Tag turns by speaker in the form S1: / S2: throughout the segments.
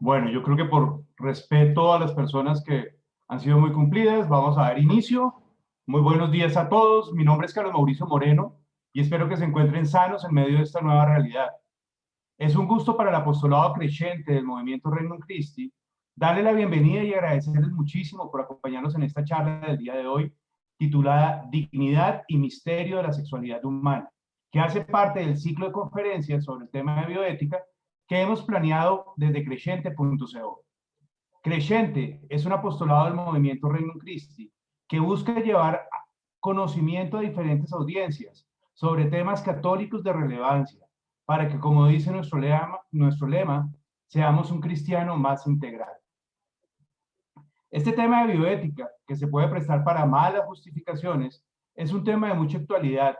S1: Bueno, yo creo que por respeto a las personas que han sido muy cumplidas, vamos a dar inicio. Muy buenos días a todos. Mi nombre es Carlos Mauricio Moreno y espero que se encuentren sanos en medio de esta nueva realidad. Es un gusto para el apostolado creyente del movimiento Regnum Christi darle la bienvenida y agradecerles muchísimo por acompañarnos en esta charla del día de hoy titulada Dignidad y Misterio de la Sexualidad Humana, que hace parte del ciclo de conferencias sobre el tema de bioética que hemos planeado desde Creyente.co. Creyente es un apostolado del movimiento Regnum Christi que busca llevar conocimiento a diferentes audiencias sobre temas católicos de relevancia, para que, como dice nuestro lema, seamos un cristiano más integral. Este tema de bioética, que se puede prestar para malas justificaciones, es un tema de mucha actualidad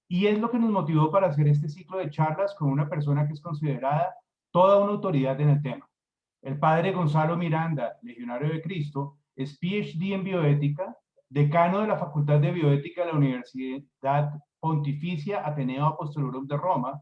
S1: y es lo que nos motivó para hacer este ciclo de charlas con una persona que es considerada toda una autoridad en el tema. El padre Gonzalo Miranda, legionario de Cristo, es PhD en bioética, decano de la Facultad de Bioética de la Universidad Pontificia Ateneo Apostolorum de Roma,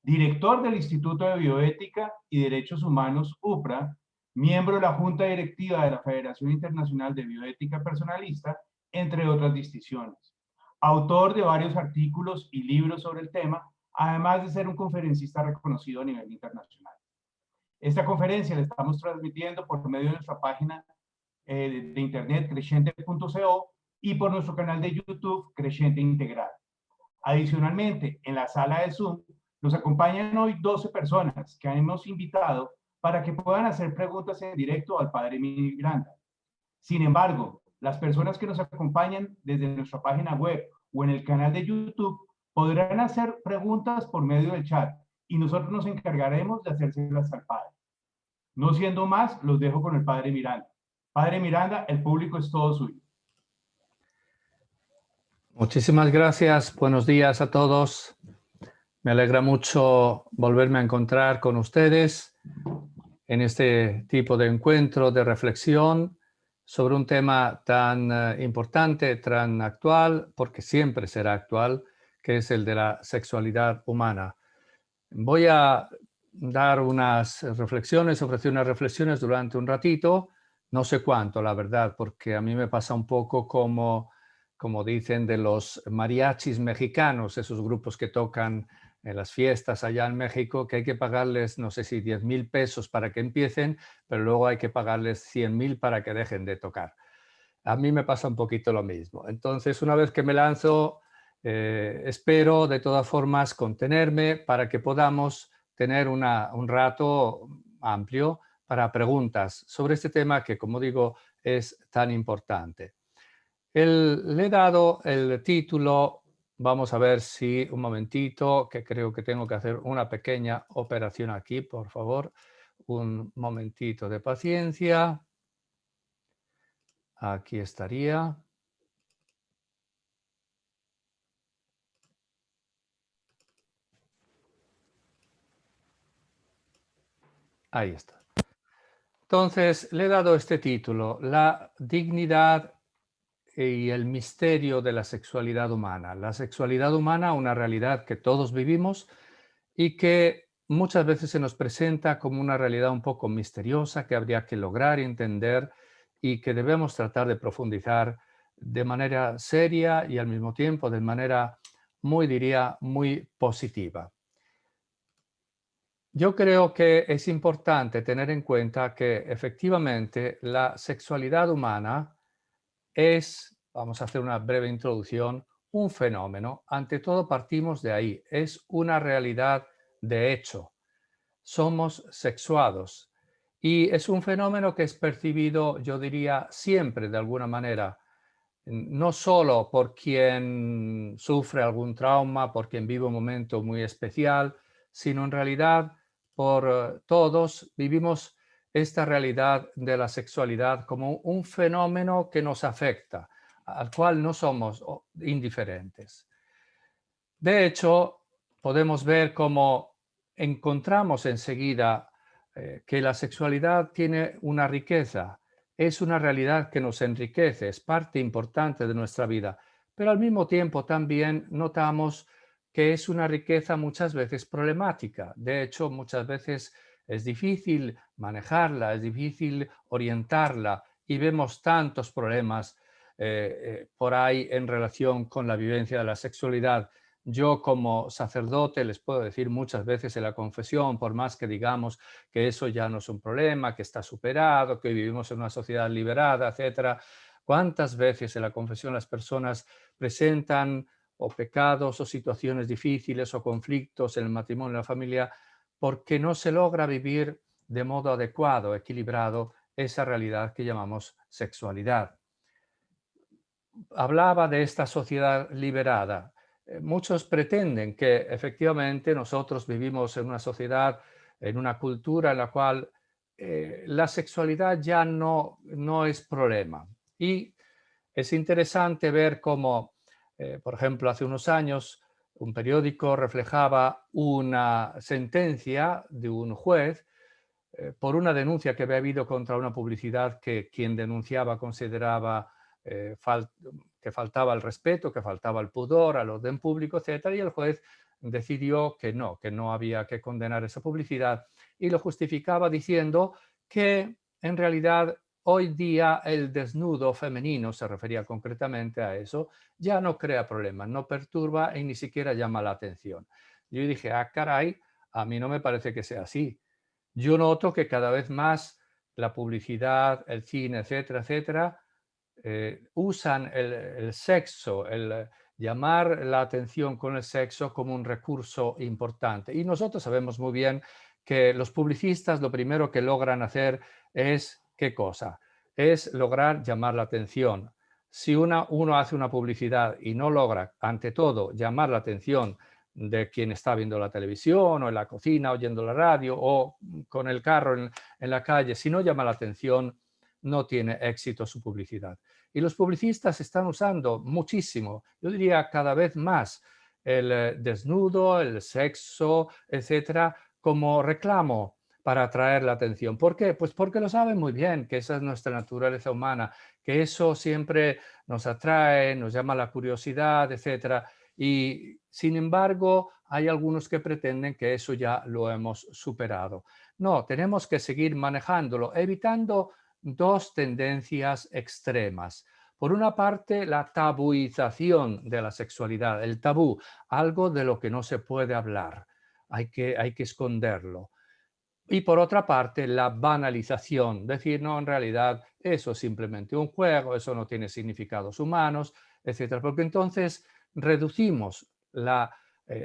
S1: director del Instituto de Bioética y Derechos Humanos UPRA, miembro de la Junta Directiva de la Federación Internacional de Bioética Personalista, entre otras distinciones. Autor de varios artículos y libros sobre el tema, además de ser un conferencista reconocido a nivel internacional. Esta conferencia la estamos transmitiendo por medio de nuestra página de internet creyente.co y por nuestro canal de YouTube Creyente Integral. Adicionalmente, en la sala de Zoom nos acompañan hoy 12 personas que hemos invitado para que puedan hacer preguntas en directo al Padre Miranda. Sin embargo, las personas que nos acompañan desde nuestra página web o en el canal de YouTube podrán hacer preguntas por medio del chat y nosotros nos encargaremos de hacérselas al Padre. No siendo más, los dejo con el Padre Miranda. Padre Miranda, el público es todo suyo.
S2: Muchísimas gracias. Buenos días a todos. Me alegra mucho volverme a encontrar con ustedes en este tipo de encuentro, de reflexión sobre un tema tan importante, tan actual, porque siempre será actual, que es el de la sexualidad humana. Voy a dar unas reflexiones, ofrecer unas reflexiones durante un ratito, no sé cuánto, la verdad, porque a mí me pasa un poco como dicen de los mariachis mexicanos, esos grupos que tocan en las fiestas allá en México, que hay que pagarles, no sé si 10,000 pesos para que empiecen, pero luego hay que pagarles 100,000 para que dejen de tocar. A mí me pasa un poquito lo mismo. Entonces, una vez que me lanzo, espero de todas formas contenerme para que podamos tener un rato amplio para preguntas sobre este tema que, como digo, es tan importante. Le he dado el título, vamos a ver si un momentito, que creo que tengo que hacer una pequeña operación aquí, por favor. Un momentito de paciencia. Aquí estaría. Ahí está. Entonces, le he dado este título, La dignidad y el misterio de la sexualidad humana. La sexualidad humana, una realidad que todos vivimos y que muchas veces se nos presenta como una realidad un poco misteriosa que habría que lograr entender y que debemos tratar de profundizar de manera seria y al mismo tiempo de manera diría, muy positiva. Yo creo que es importante tener en cuenta que efectivamente la sexualidad humana es, vamos a hacer una breve introducción, un fenómeno. Ante todo partimos de ahí. Es una realidad de hecho. Somos sexuados y es un fenómeno que es percibido, yo diría, siempre de alguna manera, no solo por quien sufre algún trauma, por quien vive un momento muy especial, sino en realidad por todos vivimos esta realidad de la sexualidad como un fenómeno que nos afecta, al cual no somos indiferentes. De hecho, podemos ver cómo encontramos enseguida que la sexualidad tiene una riqueza, es una realidad que nos enriquece, es parte importante de nuestra vida, pero al mismo tiempo también notamos que es una riqueza muchas veces problemática. De hecho, muchas veces es difícil manejarla, es difícil orientarla y vemos tantos problemas por ahí en relación con la vivencia de la sexualidad. Yo como sacerdote les puedo decir muchas veces en la confesión, por más que digamos que eso ya no es un problema, que está superado, que hoy vivimos en una sociedad liberada, etcétera. ¿Cuántas veces en la confesión las personas presentan o pecados o situaciones difíciles o conflictos en el matrimonio, en la familia, porque no se logra vivir de modo adecuado, equilibrado, esa realidad que llamamos sexualidad? Hablaba de esta sociedad liberada. Muchos pretenden que efectivamente nosotros vivimos en una sociedad, en una cultura en la cual la sexualidad ya no es problema. Y es interesante ver cómo, por ejemplo, hace unos años un periódico reflejaba una sentencia de un juez por una denuncia que había habido contra una publicidad que quien denunciaba consideraba eh, fal que faltaba el respeto, que faltaba el pudor al orden público, etcétera, y el juez decidió que no había que condenar esa publicidad y lo justificaba diciendo que en realidad hoy día el desnudo femenino, se refería concretamente a eso, ya no crea problemas, no perturba y ni siquiera llama la atención. Yo dije, ah, caray, a mí no me parece que sea así. Yo noto que cada vez más la publicidad, el cine, etcétera, etcétera, usan el sexo, el llamar la atención con el sexo como un recurso importante. Y nosotros sabemos muy bien que los publicistas lo primero que logran hacer es, ¿qué cosa? Es lograr llamar la atención. Si uno hace una publicidad y no logra, ante todo, llamar la atención de quien está viendo la televisión o en la cocina, oyendo la radio o con el carro en la calle, si no llama la atención, no tiene éxito su publicidad. Y los publicistas están usando muchísimo, yo diría cada vez más, el desnudo, el sexo, etcétera, como reclamo para atraer la atención. ¿Por qué? Pues porque lo saben muy bien, que esa es nuestra naturaleza humana, que eso siempre nos atrae, nos llama la curiosidad, etcétera. Y sin embargo, hay algunos que pretenden que eso ya lo hemos superado. No, tenemos que seguir manejándolo, evitando dos tendencias extremas. Por una parte, la tabuización de la sexualidad, el tabú, algo de lo que no se puede hablar, hay que esconderlo. Y por otra parte, la banalización, decir, no, en realidad eso es simplemente un juego, eso no tiene significados humanos, etcétera. Porque entonces reducimos la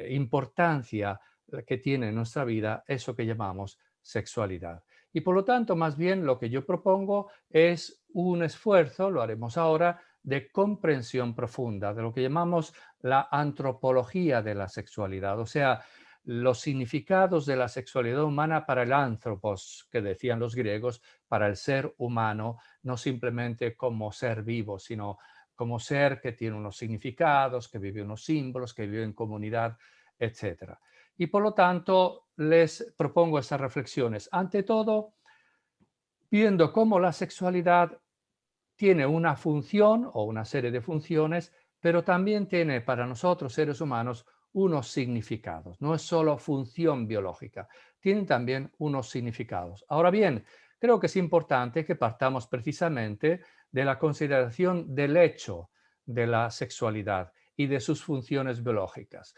S2: importancia que tiene en nuestra vida eso que llamamos sexualidad. Y por lo tanto, más bien lo que yo propongo es un esfuerzo, lo haremos ahora, de comprensión profunda de lo que llamamos la antropología de la sexualidad, o sea, los significados de la sexualidad humana para el anthropos, que decían los griegos, para el ser humano, no simplemente como ser vivo, sino como ser que tiene unos significados, que vive unos símbolos, que vive en comunidad, etc. Y por lo tanto, les propongo esas reflexiones. Ante todo, viendo cómo la sexualidad tiene una función o una serie de funciones, pero también tiene para nosotros, seres humanos, unos significados. No es solo función biológica, tienen también unos significados. Ahora bien, creo que es importante que partamos precisamente de la consideración del hecho de la sexualidad y de sus funciones biológicas.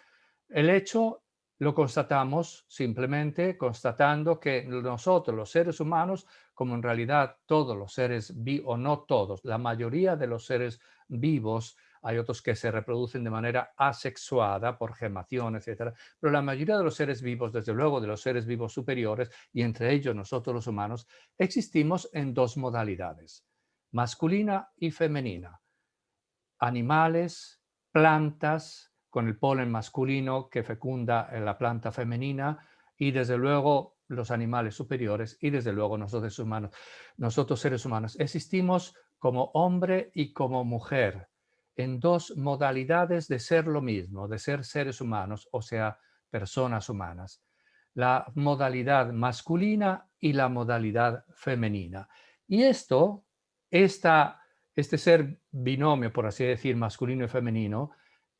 S2: El hecho lo constatamos simplemente constatando que nosotros, los seres humanos, como en realidad todos los seres vivos, o no todos, la mayoría de los seres vivos, hay otros que se reproducen de manera asexuada por gemación, etcétera, pero la mayoría de los seres vivos, desde luego de los seres vivos superiores, y entre ellos nosotros los humanos, existimos en dos modalidades, masculina y femenina. Animales, plantas, con el polen masculino que fecunda en la planta femenina y desde luego los animales superiores y desde luego nosotros humanos. Nosotros seres humanos existimos como hombre y como mujer en dos modalidades de ser lo mismo, de ser seres humanos, o sea, personas humanas. La modalidad masculina y la modalidad femenina. Y este ser binomio, por así decir, masculino y femenino,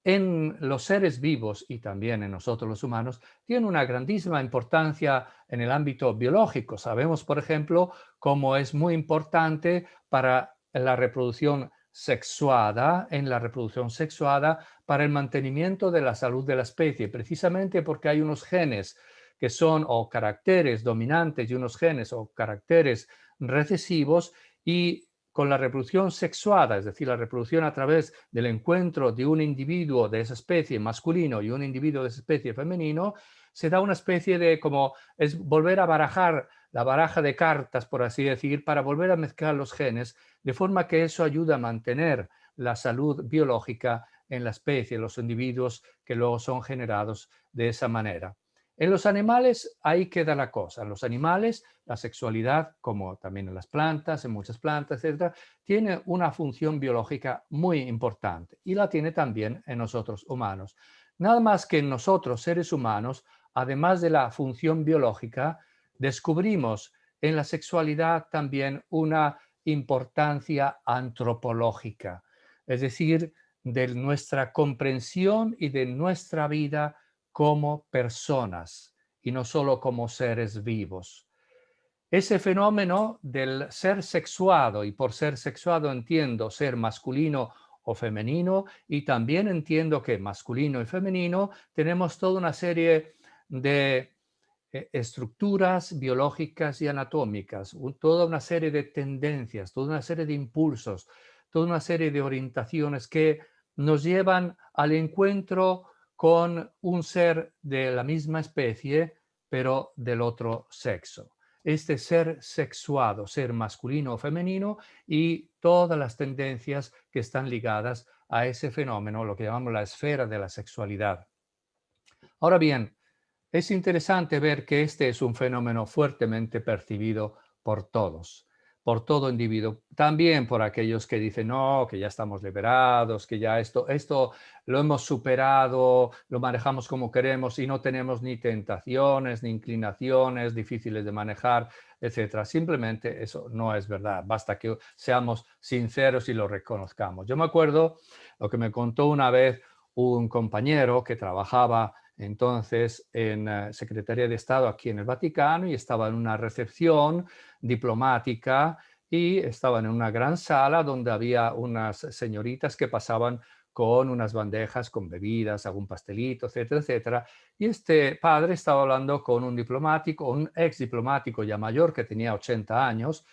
S2: en los seres vivos y también en nosotros los humanos, tiene una grandísima importancia en el ámbito biológico. Sabemos, por ejemplo, cómo es muy importante para la reproducción sexuada, para el mantenimiento de la salud de la especie, precisamente porque hay unos genes que son o caracteres dominantes y unos genes o caracteres recesivos, y con la reproducción sexuada, es decir, la reproducción a través del encuentro de un individuo de esa especie masculino y un individuo de esa especie femenino, se da una especie de, como es volver a barajar la baraja de cartas, por así decir, para volver a mezclar los genes, de forma que eso ayuda a mantener la salud biológica en la especie, en los individuos que luego son generados de esa manera. En los animales ahí queda la cosa. En los animales la sexualidad, como también en las plantas, en muchas plantas, etcétera, tiene una función biológica muy importante y la tiene también en nosotros humanos. Nada más que en nosotros, seres humanos, además de la función biológica, descubrimos en la sexualidad también una importancia antropológica, es decir, de nuestra comprensión y de nuestra vida como personas y no solo como seres vivos. Ese fenómeno del ser sexuado, y por ser sexuado entiendo ser masculino o femenino, y también entiendo que masculino y femenino tenemos toda una serie de estructuras biológicas y anatómicas, toda una serie de tendencias, toda una serie de impulsos, toda una serie de orientaciones que nos llevan al encuentro con un ser de la misma especie, pero del otro sexo. Este ser sexuado, ser masculino o femenino, y todas las tendencias que están ligadas a ese fenómeno, lo que llamamos la esfera de la sexualidad. Ahora bien, es interesante ver que este es un fenómeno fuertemente percibido por todos, por todo individuo, también por aquellos que dicen, no, que ya estamos liberados, que ya esto lo hemos superado, lo manejamos como queremos y no tenemos ni tentaciones, ni inclinaciones difíciles de manejar, etcétera. Simplemente eso no es verdad, basta que seamos sinceros y lo reconozcamos. Yo me acuerdo lo que me contó una vez un compañero que trabajaba entonces en Secretaría de Estado aquí en el Vaticano, y estaba en una recepción diplomática y estaba en una gran sala donde había unas señoritas que pasaban con unas bandejas con bebidas, algún pastelito, etcétera, etcétera. Y este padre estaba hablando con un diplomático, un ex diplomático ya mayor que tenía 80 años,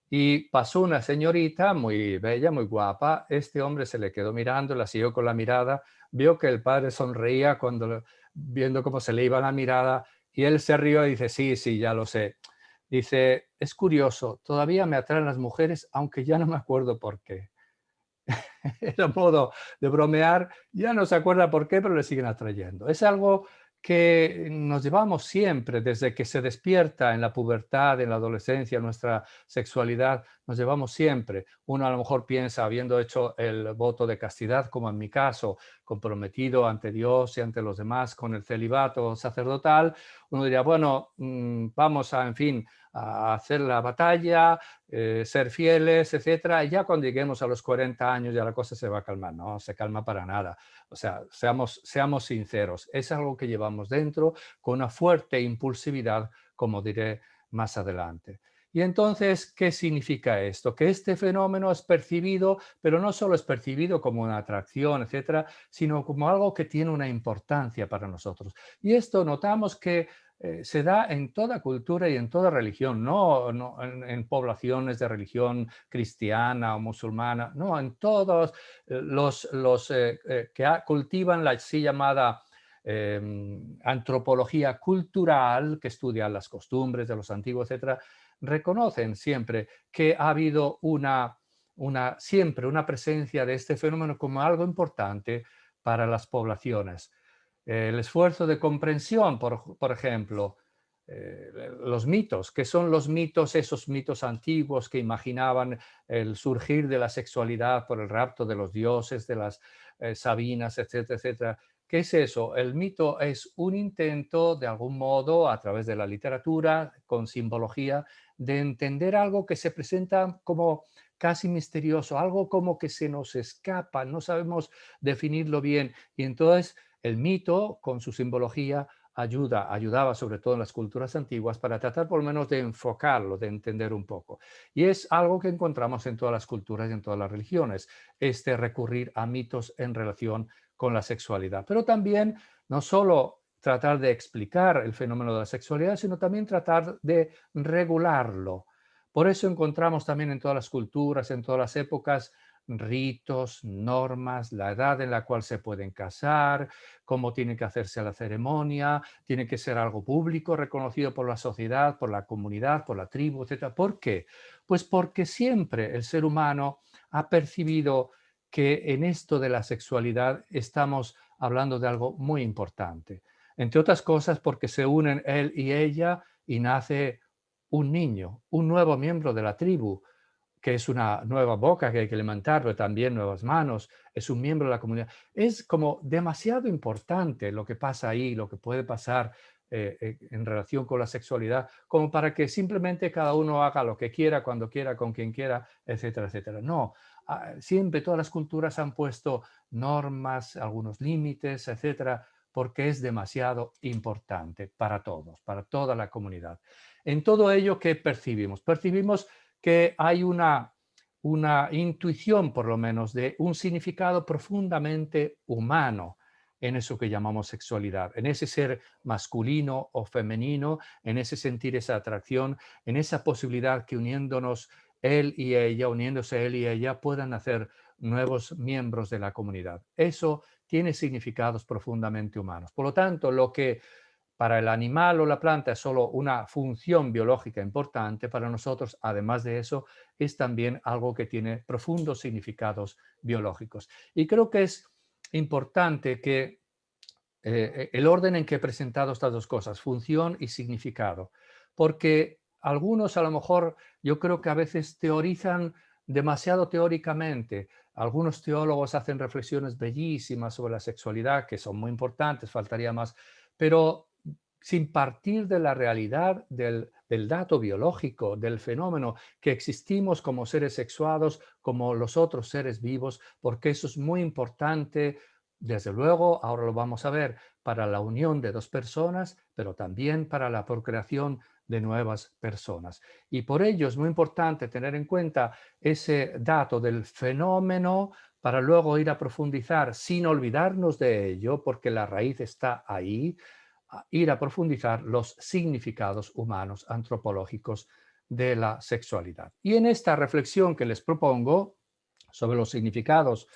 S2: y pasó una señorita muy bella, muy guapa. Este hombre se le quedó mirando, la siguió con la mirada, vio que el padre sonreía cuando viendo cómo se le iba la mirada, y él se rió y dice, sí, sí, ya lo sé. Dice, es curioso, todavía me atraen las mujeres, aunque ya no me acuerdo por qué. Era un modo de bromear, ya no se acuerda por qué, pero le siguen atrayendo. Es algo que nos llevamos siempre, desde que se despierta en la pubertad, en la adolescencia, nuestra sexualidad, nos llevamos siempre. Uno a lo mejor piensa, habiendo hecho el voto de castidad, como en mi caso, comprometido ante Dios y ante los demás con el celibato sacerdotal, uno diría, bueno, vamos a, en fin, a hacer la batalla, ser fieles, etcétera, y ya cuando lleguemos a los 40 años ya la cosa se va a calmar. No se calma para nada. O sea, seamos sinceros, es algo que llevamos dentro con una fuerte impulsividad, como diré más adelante. Y entonces, ¿qué significa esto? Que este fenómeno es percibido, pero no solo es percibido como una atracción, etcétera, sino como algo que tiene una importancia para nosotros. Y esto notamos que se da en toda cultura y en toda religión, no en poblaciones de religión cristiana o musulmana, no, en todos los que cultivan la así llamada antropología cultural, que estudia las costumbres de los antiguos, etcétera, reconocen siempre que ha habido siempre una presencia de este fenómeno como algo importante para las poblaciones. El esfuerzo de comprensión, por ejemplo, los mitos. ¿Qué son los mitos? Esos mitos antiguos que imaginaban el surgir de la sexualidad por el rapto de los dioses, de las sabinas, etcétera, etcétera. ¿Qué es eso? El mito es un intento, de algún modo, a través de la literatura, con simbología, de entender algo que se presenta como casi misterioso, algo como que se nos escapa, no sabemos definirlo bien. Y entonces el mito, con su simbología, ayudaba sobre todo en las culturas antiguas para tratar por lo menos de enfocarlo, de entender un poco. Y es algo que encontramos en todas las culturas y en todas las religiones, este recurrir a mitos en relación con la sexualidad. Pero también no solo tratar de explicar el fenómeno de la sexualidad, sino también tratar de regularlo. Por eso encontramos también en todas las culturas, en todas las épocas, ritos, normas, la edad en la cual se pueden casar, cómo tiene que hacerse la ceremonia, tiene que ser algo público, reconocido por la sociedad, por la comunidad, por la tribu, etcétera. ¿Por qué? Pues porque siempre el ser humano ha percibido que en esto de la sexualidad estamos hablando de algo muy importante. Entre otras cosas porque se unen él y ella y nace un niño, un nuevo miembro de la tribu, que es una nueva boca que hay que alimentar, pero también nuevas manos, es un miembro de la comunidad. Es como demasiado importante lo que pasa ahí, lo que puede pasar en relación con la sexualidad, como para que simplemente cada uno haga lo que quiera, cuando quiera, con quien quiera, etcétera, etcétera. No, siempre todas las culturas han puesto normas, algunos límites, etcétera, porque es demasiado importante para todos, para toda la comunidad. En todo ello, ¿qué percibimos? Percibimos que hay una intuición, por lo menos, de un significado profundamente humano en eso que llamamos sexualidad, en ese ser masculino o femenino, en ese sentir esa atracción, en esa posibilidad que uniéndonos él y ella, uniéndose él y ella, puedan hacer nuevos miembros de la comunidad. Eso tiene significados profundamente humanos. Por lo tanto, lo que para el animal o la planta es solo una función biológica importante, para nosotros, además de eso, es también algo que tiene profundos significados biológicos. Y creo que es importante que el orden en que he presentado estas dos cosas, función y significado, porque algunos a lo mejor yo creo que a veces teorizan demasiado teóricamente. Algunos teólogos hacen reflexiones bellísimas sobre la sexualidad, que son muy importantes, faltaría más, pero sin partir de la realidad del dato biológico, del fenómeno, que existimos como seres sexuados, como los otros seres vivos, porque eso es muy importante. Desde luego, ahora lo vamos a ver, para la unión de dos personas, pero también para la procreación de nuevas personas. Y por ello es muy importante tener en cuenta ese dato del fenómeno para luego ir a profundizar sin olvidarnos de ello, porque la raíz está ahí, a ir a profundizar los significados humanos antropológicos de la sexualidad. Y en esta reflexión que les propongo sobre los significados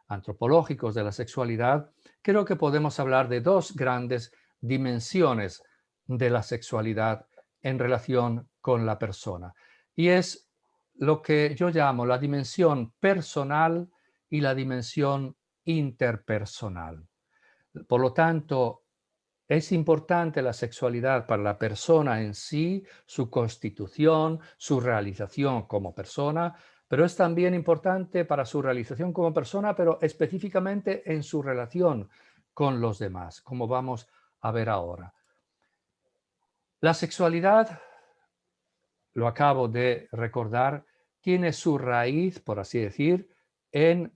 S2: antropológicos de la sexualidad, creo que podemos hablar de dos grandes dimensiones de la sexualidad en relación con la persona. Y es lo que yo llamo la dimensión personal y la dimensión interpersonal. Por lo tanto, es importante la sexualidad para la persona en sí, su constitución, su realización como persona, pero es también importante para su realización como persona, pero específicamente en su relación con los demás, como vamos a ver ahora. La sexualidad, lo acabo de recordar, tiene su raíz, por así decir, en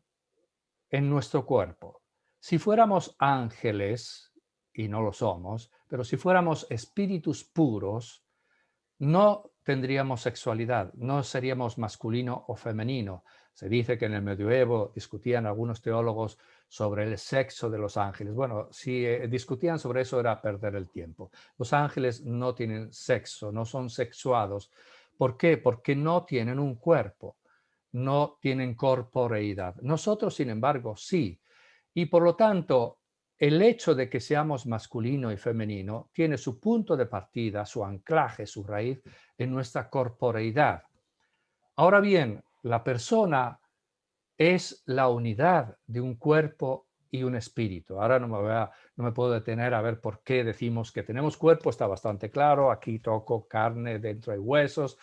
S2: nuestro cuerpo. Si fuéramos ángeles, y no lo somos, pero si fuéramos espíritus puros, no tendríamos sexualidad, no seríamos masculino o femenino. Se dice que en el medioevo discutían algunos teólogos sobre el sexo de los ángeles. Bueno, si discutían sobre eso era perder el tiempo. Los ángeles no tienen sexo, no son sexuados. ¿Por qué? Porque no tienen un cuerpo, no tienen corporeidad. Nosotros, sin embargo, sí. Y por lo tanto, el hecho de que seamos masculino y femenino tiene su punto de partida, su anclaje, su raíz en nuestra corporeidad. Ahora bien, la persona es la unidad de un cuerpo y un espíritu. Ahora no me puedo detener a ver por qué decimos que tenemos cuerpo, está bastante claro, aquí toco carne, dentro hay huesos.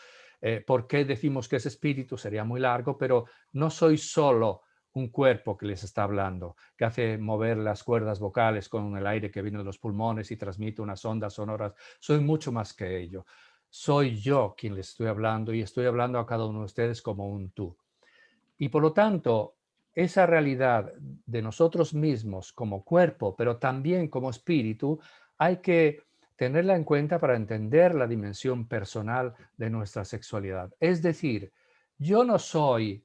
S2: ¿Por qué decimos que es espíritu? Sería muy largo, pero no soy solo un cuerpo que les está hablando, que hace mover las cuerdas vocales con el aire que viene de los pulmones y transmite unas ondas sonoras. Soy mucho más que ello. Soy yo quien les estoy hablando y estoy hablando a cada uno de ustedes como un tú. Y por lo tanto, esa realidad de nosotros mismos como cuerpo, pero también como espíritu, hay que tenerla en cuenta para entender la dimensión personal de nuestra sexualidad. Es decir, yo no soy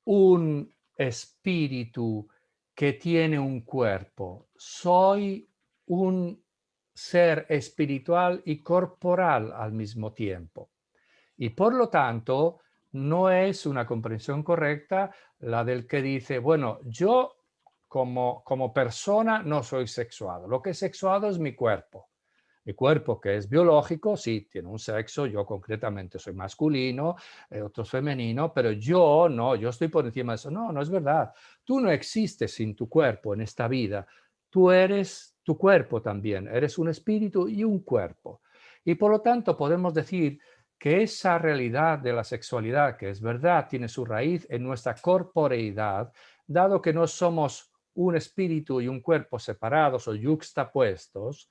S2: un espíritu que tiene un cuerpo, soy un ser espiritual y corporal al mismo tiempo. Y por lo tanto, no es una comprensión correcta la del que dice, bueno, yo como persona no soy sexuado, lo que es sexuado es mi cuerpo. Mi cuerpo, que es biológico, sí, tiene un sexo, yo concretamente soy masculino, otro es femenino, pero yo no, yo estoy por encima de eso. No, no es verdad. Tú no existes sin tu cuerpo en esta vida. Tú eres tu cuerpo también, eres un espíritu y un cuerpo. Y por lo tanto podemos decir que esa realidad de la sexualidad, que es verdad, tiene su raíz en nuestra corporeidad, dado que no somos un espíritu y un cuerpo separados o yuxtapuestos,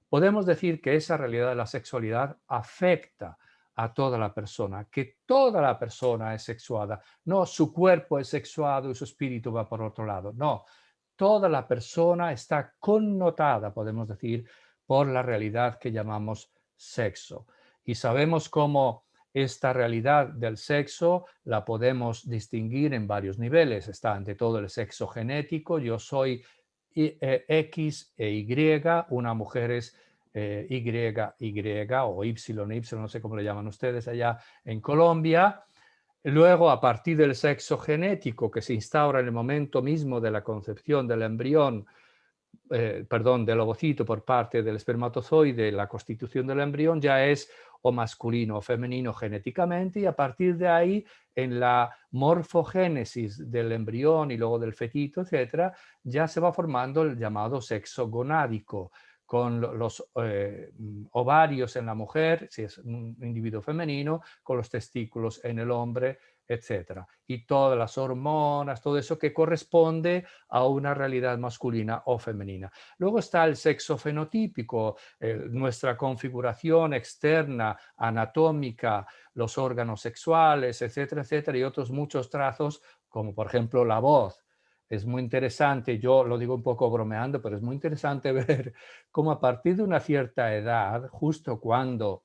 S2: podemos decir que esa realidad de la sexualidad afecta a toda la persona, que toda la persona es sexuada, no su cuerpo es sexuado y su espíritu va por otro lado, no, toda la persona está connotada, podemos decir, por la realidad que llamamos sexo. Y sabemos cómo esta realidad del sexo la podemos distinguir en varios niveles. Está ante todo el sexo genético, yo soy X e Y, una mujer es Y, Y o Y, Y, no sé cómo le llaman ustedes allá en Colombia. Luego, a partir del sexo genético que se instaura en el momento mismo de la concepción del embrión, perdón, del ovocito por parte del espermatozoide, la constitución del embrión ya es o masculino o femenino genéticamente, y a partir de ahí, en la morfogénesis del embrión y luego del fetito, etcétera, ya se va formando el llamado sexo gonádico, con los ovarios en la mujer, si es un individuo femenino, con los testículos en el hombre, etcétera. Y todas las hormonas, todo eso que corresponde a una realidad masculina o femenina. Luego está el sexo fenotípico, nuestra configuración externa, anatómica, los órganos sexuales, etcétera, etcétera, y otros muchos trazos, como por ejemplo la voz. Es muy interesante, yo lo digo un poco bromeando, pero es muy interesante ver cómo a partir de una cierta edad, justo cuando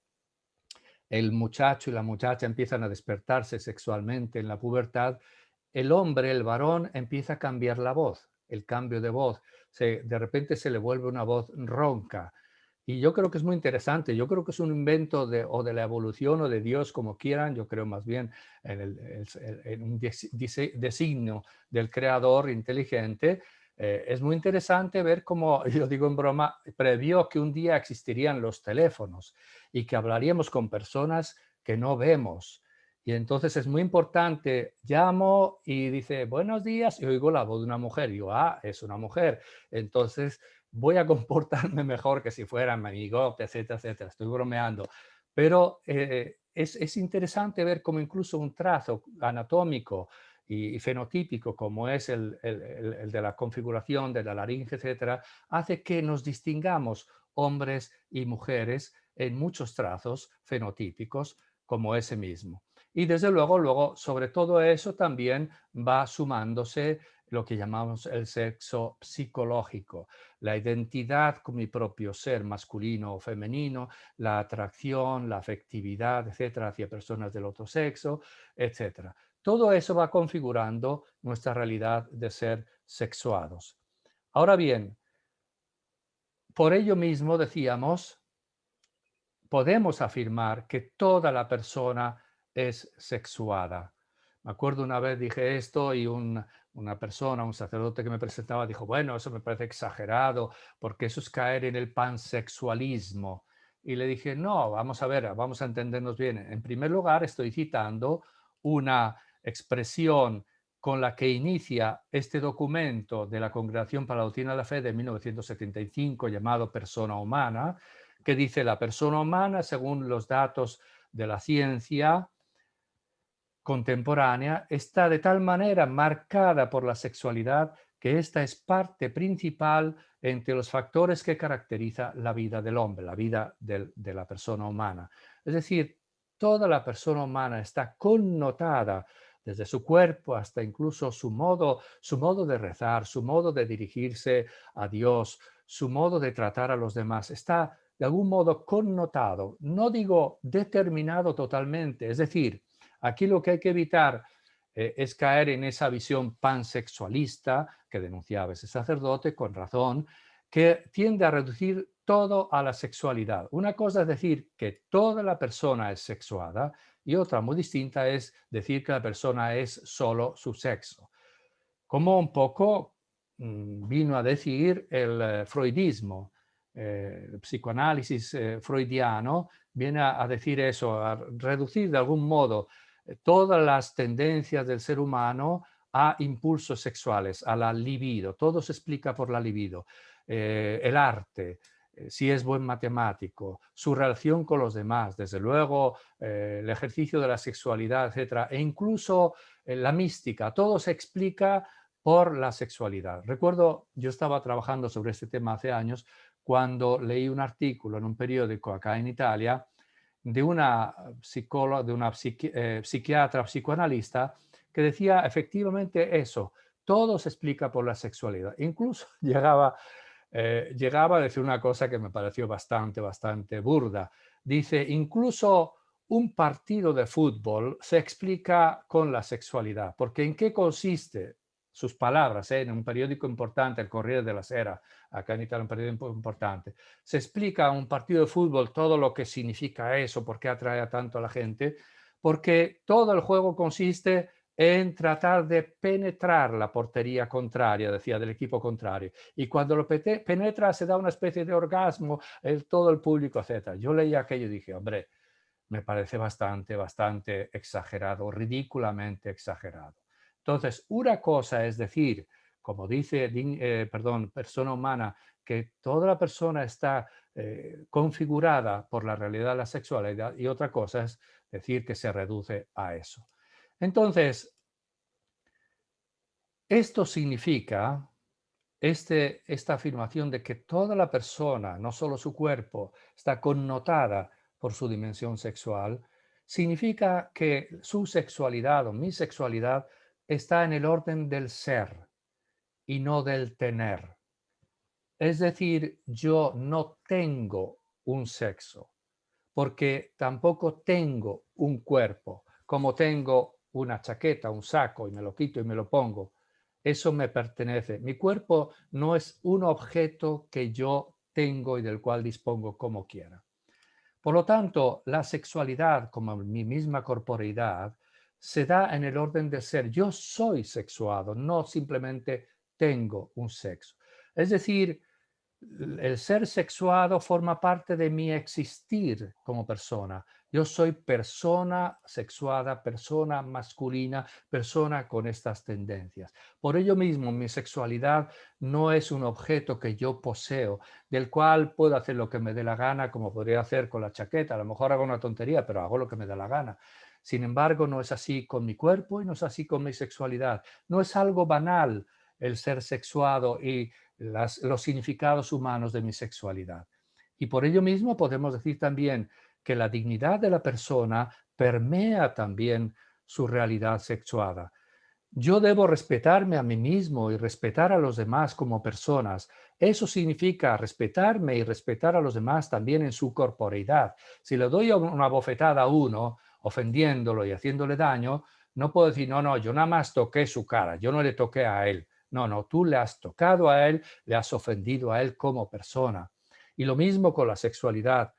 S2: el muchacho y la muchacha empiezan a despertarse sexualmente en la pubertad, el hombre, el varón, empieza a cambiar la voz, el cambio de voz. De repente se le vuelve una voz ronca. Y yo creo que es muy interesante. Yo creo que es un invento o de la evolución o de Dios, como quieran. Yo creo más bien en un designio del creador inteligente. Es muy interesante ver cómo, yo digo en broma, previó que un día existirían los teléfonos y que hablaríamos con personas que no vemos. Y entonces es muy importante, llamo y dice, buenos días, y oigo la voz de una mujer. Y digo, ah, es una mujer. Entonces voy a comportarme mejor que si fuera mi amigo, etcétera, etcétera. Estoy bromeando. Pero es interesante ver cómo incluso un trazo anatómico y fenotípico, como es el de la configuración de la laringe, etcétera, hace que nos distingamos hombres y mujeres en muchos trazos fenotípicos como ese mismo. Y desde luego, sobre todo eso también va sumándose lo que llamamos el sexo psicológico, la identidad con mi propio ser masculino o femenino, la atracción, la afectividad, etcétera, hacia personas del otro sexo, etcétera. Todo eso va configurando nuestra realidad de ser sexuados. Ahora bien, por ello mismo decíamos, podemos afirmar que toda la persona es sexuada. Me acuerdo una vez dije esto y una persona, un sacerdote que me presentaba, dijo, bueno, eso me parece exagerado porque eso es caer en el pansexualismo. Y le dije, no, vamos a ver, vamos a entendernos bien. En primer lugar, estoy citando una expresión con la que inicia este documento de la Congregación para la Doctrina de la Fe de 1975 llamado Persona Humana, que dice la persona humana, según los datos de la ciencia contemporánea, está de tal manera marcada por la sexualidad que esta es parte principal entre los factores que caracteriza la vida del hombre, la vida de la persona humana. Es decir, toda la persona humana está connotada desde su cuerpo hasta incluso su modo de rezar, su modo de dirigirse a Dios, su modo de tratar a los demás, está de algún modo connotado, no digo determinado totalmente, es decir, aquí lo que hay que evitar es caer en esa visión pansexualista que denunciaba ese sacerdote con razón, que tiende a reducir todo a la sexualidad. Una cosa es decir que toda la persona es sexuada y otra muy distinta es decir que la persona es solo su sexo. Como un poco vino a decir el freudismo, el psicoanálisis freudiano viene a decir eso, a reducir de algún modo todas las tendencias del ser humano a impulsos sexuales, a la libido. Todo se explica por la libido. El arte, si es buen matemático, su relación con los demás, desde luego el ejercicio de la sexualidad, etcétera, e incluso la mística, todo se explica por la sexualidad. Recuerdo, yo estaba trabajando sobre este tema hace años cuando leí un artículo en un periódico acá en Italia de una psicóloga, de una psiquiatra, psicoanalista, que decía efectivamente eso, todo se explica por la sexualidad. Incluso llegaba a decir una cosa que me pareció bastante burda. Dice, incluso un partido de fútbol se explica con la sexualidad, porque ¿en qué consiste? Sus palabras, en un periódico importante, el Corriere della Sera, acá en Italia un periódico importante, se explica un partido de fútbol todo lo que significa eso, por qué atrae a tanto a la gente, porque todo el juego consiste en tratar de penetrar la portería contraria, decía, del equipo contrario. Y cuando lo penetra se da una especie de orgasmo, todo el público, etc. Yo leí aquello y dije, hombre, me parece bastante exagerado, ridículamente exagerado. Entonces, una cosa es decir, como dice, persona humana, que toda la persona está configurada por la realidad de la sexualidad, y otra cosa es decir que se reduce a eso. Entonces, esto significa, esta afirmación de que toda la persona, no solo su cuerpo, está connotada por su dimensión sexual, significa que su sexualidad o mi sexualidad está en el orden del ser y no del tener. Es decir, yo no tengo un sexo, porque tampoco tengo un cuerpo, como tengo una chaqueta, un saco, y me lo quito y me lo pongo. Eso me pertenece. Mi cuerpo no es un objeto que yo tengo y del cual dispongo como quiera. Por lo tanto, la sexualidad, como mi misma corporeidad, se da en el orden de ser. Yo soy sexuado, no simplemente tengo un sexo. Es decir, el ser sexuado forma parte de mi existir como persona. Yo soy persona sexuada, persona masculina, persona con estas tendencias. Por ello mismo, mi sexualidad no es un objeto que yo poseo, del cual puedo hacer lo que me dé la gana, como podría hacer con la chaqueta. A lo mejor hago una tontería, pero hago lo que me dé la gana. Sin embargo, no es así con mi cuerpo y no es así con mi sexualidad. No es algo banal el ser sexuado y los significados humanos de mi sexualidad. Y por ello mismo podemos decir también que la dignidad de la persona permea también su realidad sexuada. Yo debo respetarme a mí mismo y respetar a los demás como personas. Eso significa respetarme y respetar a los demás también en su corporeidad. Si le doy una bofetada a uno, ofendiéndolo y haciéndole daño, no puedo decir, no, yo nada más toqué su cara, yo no le toqué a él. No, tú le has tocado a él, le has ofendido a él como persona. Y lo mismo con la sexualidad.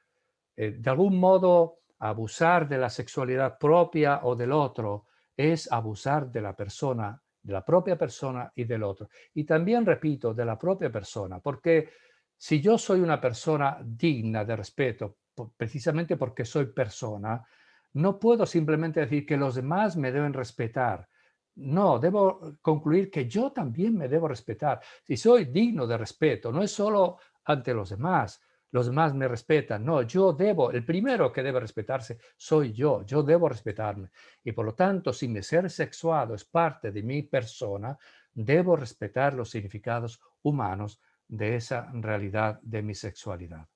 S2: De algún modo, abusar de la sexualidad propia o del otro es abusar de la persona, de la propia persona y del otro. Y también, repito, de la propia persona, porque si yo soy una persona digna de respeto, precisamente porque soy persona, no puedo simplemente decir que los demás me deben respetar. No, debo concluir que yo también me debo respetar. Si soy digno de respeto, no es solo ante los demás me respetan. No, yo debo, el primero que debe respetarse soy yo debo respetarme. Y por lo tanto, si mi ser sexuado es parte de mi persona, debo respetar los significados humanos de esa realidad de mi sexualidad.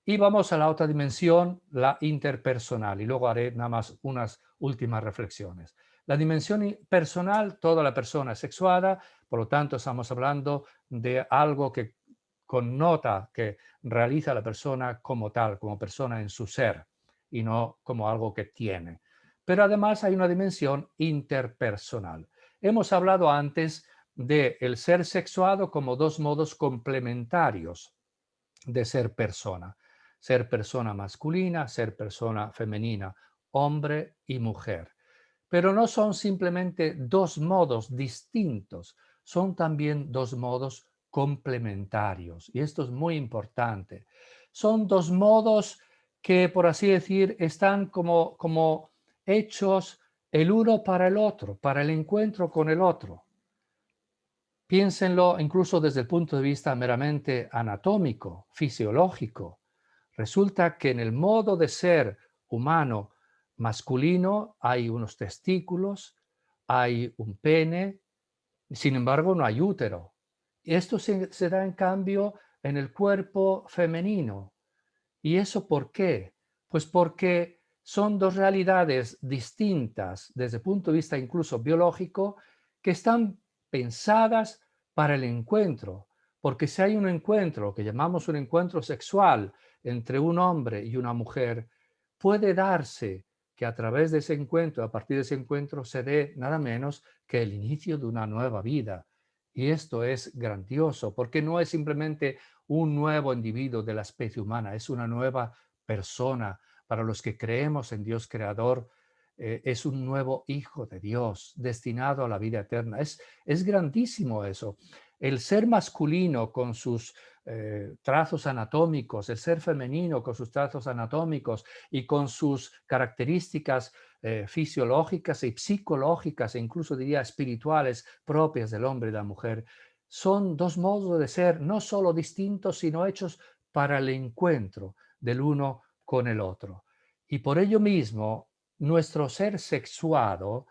S2: Y vamos a la otra dimensión, la interpersonal, y luego haré nada más unas últimas reflexiones. La dimensión personal, toda la persona es sexuada, por lo tanto estamos hablando de algo que connota, que realiza la persona como tal, como persona en su ser, y no como algo que tiene. Pero además hay una dimensión interpersonal. Hemos hablado antes de el ser sexuado como dos modos complementarios de ser persona masculina, ser persona femenina, hombre y mujer. Pero no son simplemente dos modos distintos, son también dos modos complementarios. Y esto es muy importante. Son dos modos que, por así decir, están como hechos el uno para el otro, para el encuentro con el otro. Piénsenlo incluso desde el punto de vista meramente anatómico, fisiológico. Resulta que en el modo de ser humano masculino hay unos testículos, hay un pene, sin embargo no hay útero. Esto se da en cambio en el cuerpo femenino. ¿Y eso por qué? Pues porque son dos realidades distintas desde el punto de vista incluso biológico que están pensadas para el encuentro. Porque si hay un encuentro que llamamos un encuentro sexual entre un hombre y una mujer, puede darse que a través de ese encuentro, a partir de ese encuentro, se dé nada menos que el inicio de una nueva vida. Y esto es grandioso, porque no es simplemente un nuevo individuo de la especie humana, es una nueva persona. Para los que creemos en Dios creador, es un nuevo hijo de Dios destinado a la vida eterna. Es grandísimo eso. El ser masculino con sus trazos anatómicos, el ser femenino con sus trazos anatómicos y con sus características fisiológicas y psicológicas e incluso diría espirituales propias del hombre y de la mujer, son dos modos de ser no solo distintos, sino hechos para el encuentro del uno con el otro. Y por ello mismo, nuestro ser sexuado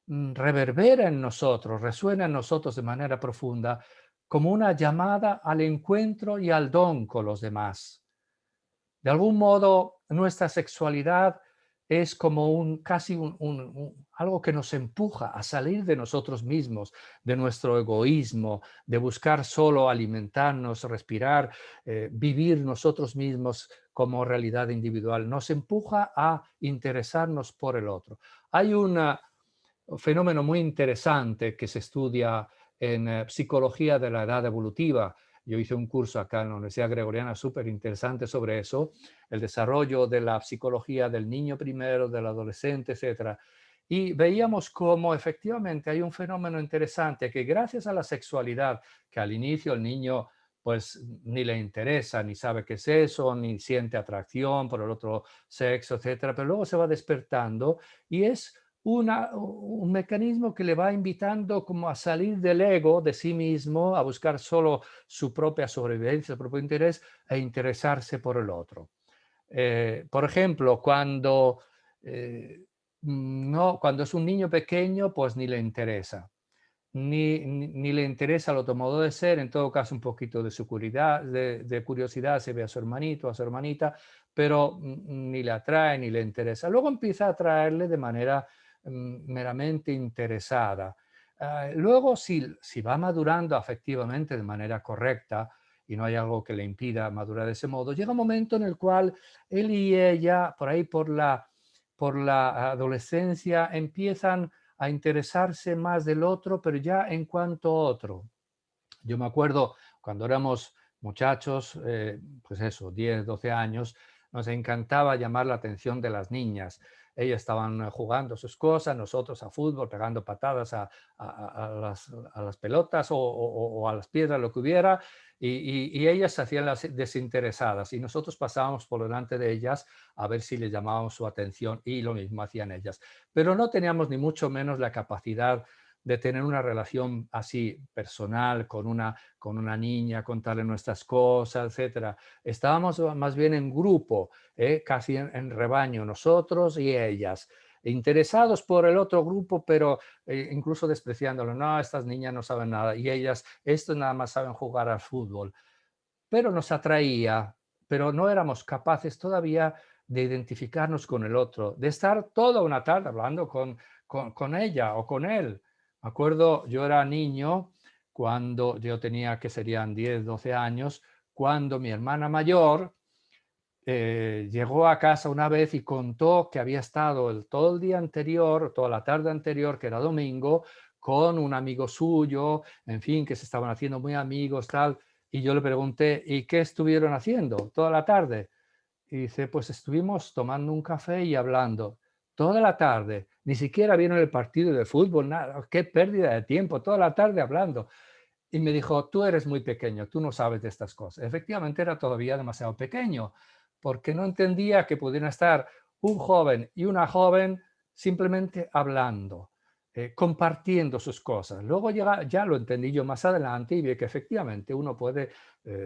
S2: reverbera en nosotros, resuena en nosotros de manera profunda como una llamada al encuentro y al don con los demás. De algún modo, nuestra sexualidad es como casi algo que nos empuja a salir de nosotros mismos, de nuestro egoísmo, de buscar solo alimentarnos, respirar, vivir nosotros mismos como realidad individual. Nos empuja a interesarnos por el otro. Hay un fenómeno muy interesante que se estudia en psicología de la edad evolutiva. Yo hice un curso acá en la Universidad Gregoriana súper interesante sobre eso, el desarrollo de la psicología del niño primero, del adolescente, etcétera. Y veíamos cómo efectivamente hay un fenómeno interesante que gracias a la sexualidad, que al inicio el niño pues ni le interesa, ni sabe qué es eso, ni siente atracción por el otro sexo, etcétera, pero luego se va despertando y es un mecanismo que le va invitando como a salir del ego de sí mismo, a buscar solo su propia sobrevivencia, su propio interés e interesarse por el otro. Por ejemplo, cuando es un niño pequeño, pues ni le interesa. Ni le interesa el otro modo de ser, en todo caso un poquito de de curiosidad se ve a su hermanito, a su hermanita, pero ni le atrae ni le interesa. Luego empieza a atraerle de manera meramente interesada. Luego, si va madurando afectivamente de manera correcta y no hay algo que le impida madurar de ese modo, llega un momento en el cual él y ella, por ahí por la adolescencia, empiezan a interesarse más del otro, pero ya en cuanto otro. Yo me acuerdo cuando éramos muchachos, pues eso, 10, 12 años, nos encantaba llamar la atención de las niñas. Ellas estaban jugando sus cosas, nosotros a fútbol, pegando patadas a las pelotas o a las piedras, lo que hubiera, y ellas se hacían las desinteresadas y nosotros pasábamos por delante de ellas a ver si les llamábamos su atención y lo mismo hacían ellas. Pero no teníamos ni mucho menos la capacidad de tener una relación así personal con una niña, contarle nuestras cosas, etcétera. Estábamos más bien en grupo, casi en rebaño, nosotros y ellas, interesados por el otro grupo, pero incluso despreciándolo. No, estas niñas no saben nada y ellas, estos nada más saben jugar al fútbol. Pero nos atraía, pero no éramos capaces todavía de identificarnos con el otro, de estar toda una tarde hablando con ella o con él. Me acuerdo, yo era niño cuando yo tenía, que serían 10, 12 años, cuando mi hermana mayor llegó a casa una vez y contó que había estado todo el día anterior, toda la tarde anterior, que era domingo, con un amigo suyo, en fin, que se estaban haciendo muy amigos, tal. Y yo le pregunté, ¿y qué estuvieron haciendo toda la tarde? Y dice, pues estuvimos tomando un café y hablando toda la tarde. Ni siquiera vieron el partido de fútbol, nada. Qué pérdida de tiempo, toda la tarde hablando. Y me dijo, tú eres muy pequeño, tú no sabes de estas cosas. Efectivamente era todavía demasiado pequeño, porque no entendía que pudieran estar un joven y una joven simplemente hablando, compartiendo sus cosas. Luego ya lo entendí yo más adelante y vi que efectivamente uno puede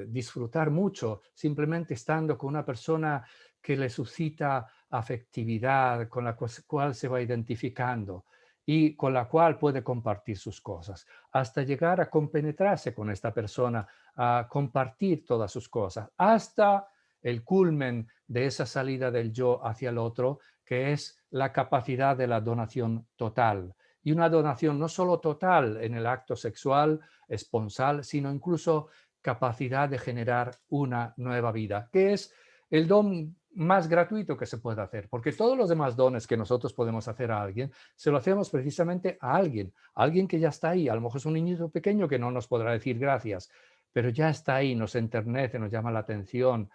S2: disfrutar mucho simplemente estando con una persona que le suscita afectividad, con la cual se va identificando y con la cual puede compartir sus cosas, hasta llegar a compenetrarse con esta persona, a compartir todas sus cosas, hasta el culmen de esa salida del yo hacia el otro, que es la capacidad de la donación total. Y una donación no solo total en el acto sexual, esponsal, sino incluso capacidad de generar una nueva vida, que es el don más gratuito que se puede hacer, porque todos los demás dones que nosotros podemos hacer a alguien, se lo hacemos precisamente a alguien que ya está ahí. A lo mejor es un niñito pequeño que no nos podrá decir gracias, pero ya está ahí, nos enternece, nos llama la atención,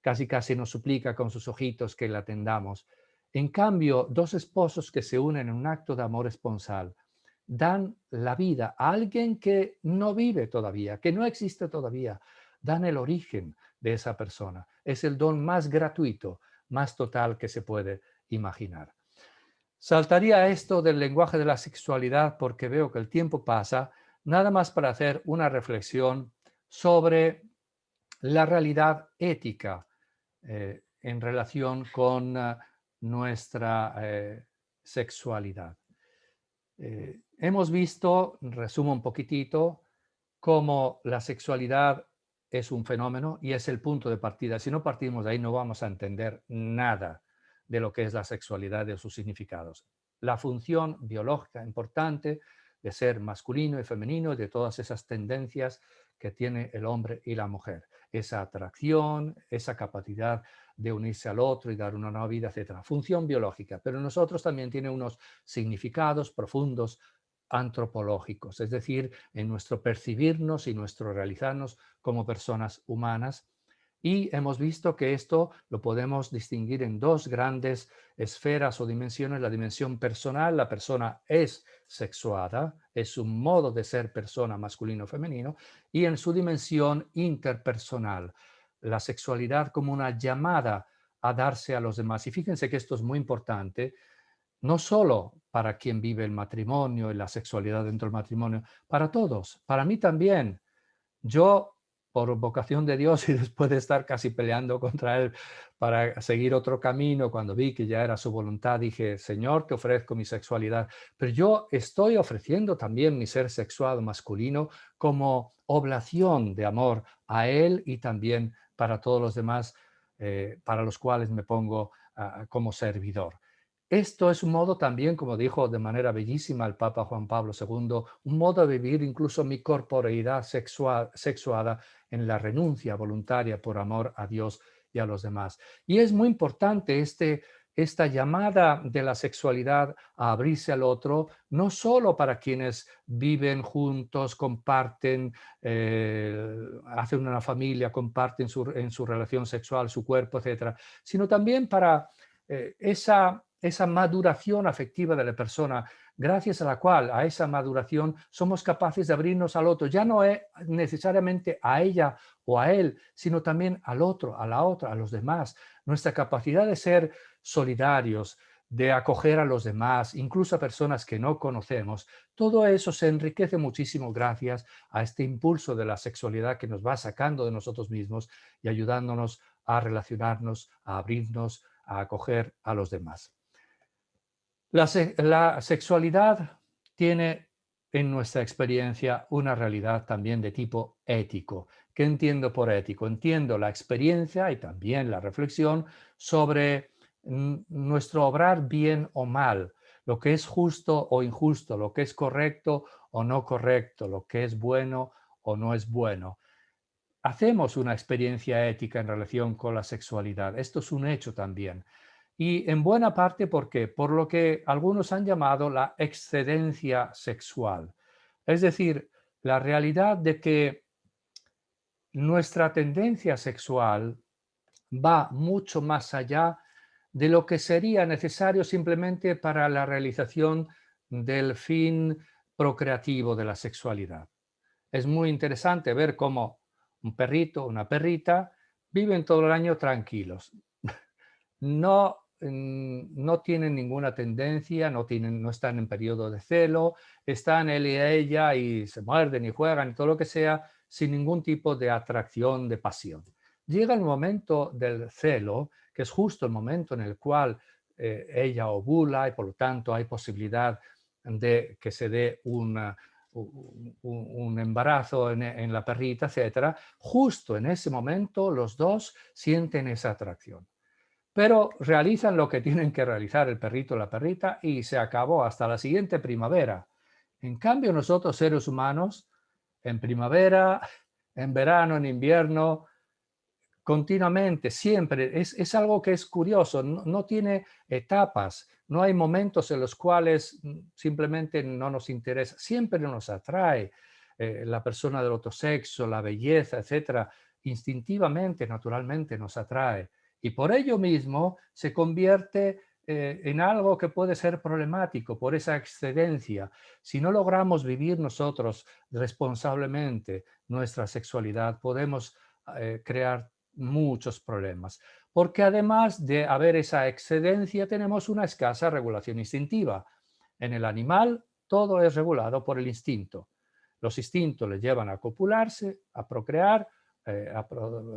S2: casi casi nos suplica con sus ojitos que la atendamos. En cambio, dos esposos que se unen en un acto de amor esponsal dan la vida a alguien que no vive todavía, que no existe todavía, dan el origen de esa persona. Es el don más gratuito, más total que se puede imaginar. Saltaría esto del lenguaje de la sexualidad porque veo que el tiempo pasa, nada más para hacer una reflexión sobre la realidad ética en relación con nuestra sexualidad. Hemos visto, resumo un poquitito, cómo la sexualidad es un fenómeno y es el punto de partida. Si no partimos de ahí, no vamos a entender nada de lo que es la sexualidad, de sus significados. La función biológica importante de ser masculino y femenino, de todas esas tendencias que tiene el hombre y la mujer. Esa atracción, esa capacidad de unirse al otro y dar una nueva vida, etc. Función biológica, pero nosotros también tiene unos significados profundos antropológicos, es decir, en nuestro percibirnos y nuestro realizarnos como personas humanas. Y hemos visto que esto lo podemos distinguir en dos grandes esferas o dimensiones. La dimensión personal, la persona es sexuada, es un modo de ser persona masculino o femenino, y en su dimensión interpersonal, la sexualidad como una llamada a darse a los demás. Y fíjense que esto es muy importante, no solo para quien vive el matrimonio y la sexualidad dentro del matrimonio, para todos, para mí también. Yo, por vocación de Dios y después de estar casi peleando contra Él para seguir otro camino, cuando vi que ya era su voluntad, dije, Señor, te ofrezco mi sexualidad, pero yo estoy ofreciendo también mi ser sexual masculino como oblación de amor a Él y también para todos los demás, para los cuales me pongo como servidor. Esto es un modo también, como dijo de manera bellísima el Papa Juan Pablo II, un modo de vivir incluso mi corporeidad sexuada en la renuncia voluntaria por amor a Dios y a los demás. Y es muy importante esta llamada de la sexualidad a abrirse al otro, no solo para quienes viven juntos, comparten, hacen una familia, comparten en su relación sexual, su cuerpo, etcétera, sino también para esa maduración afectiva de la persona, gracias a la cual, a esa maduración, somos capaces de abrirnos al otro. Ya no es necesariamente a ella o a él, sino también al otro, a la otra, a los demás. Nuestra capacidad de ser solidarios, de acoger a los demás, incluso a personas que no conocemos, todo eso se enriquece muchísimo gracias a este impulso de la sexualidad que nos va sacando de nosotros mismos y ayudándonos a relacionarnos, a abrirnos, a acoger a los demás. La sexualidad tiene en nuestra experiencia una realidad también de tipo ético. ¿Qué entiendo por ético? Entiendo la experiencia y también la reflexión sobre nuestro obrar bien o mal. lo que es justo o injusto, lo que es correcto o no correcto, lo que es bueno o no es bueno. Hacemos una experiencia ética en relación con la sexualidad. Esto es un hecho también. Y en buena parte, ¿por qué? Por lo que algunos han llamado la excedencia sexual. Es decir, la realidad de que nuestra tendencia sexual va mucho más allá de lo que sería necesario simplemente para la realización del fin procreativo de la sexualidad. Es muy interesante ver cómo un perrito, una perrita, viven todo el año tranquilos. No, no tienen ninguna tendencia, no están en periodo de celo, están él y ella y se muerden y juegan y todo lo que sea, sin ningún tipo de atracción, de pasión. Llega el momento del celo, que es justo el momento en el cual ella ovula y por lo tanto hay posibilidad de que se dé un embarazo en la perrita, etcétera. Justo en ese momento los dos sienten esa atracción. Pero realizan lo que tienen que realizar el perrito o la perrita y se acabó hasta la siguiente primavera. En cambio, nosotros seres humanos, en primavera, en verano, en invierno, continuamente, siempre, es algo que es curioso, no tiene etapas, no hay momentos en los cuales simplemente no nos interesa, siempre nos atrae la persona del otro sexo, la belleza, etcétera, instintivamente, naturalmente nos atrae. Y por ello mismo se convierte en algo que puede ser problemático por esa excedencia. Si no logramos vivir nosotros responsablemente nuestra sexualidad, podemos crear muchos problemas, porque además de haber esa excedencia, tenemos una escasa regulación instintiva. En el animal, todo es regulado por el instinto. Los instintos le llevan a copularse, a procrear,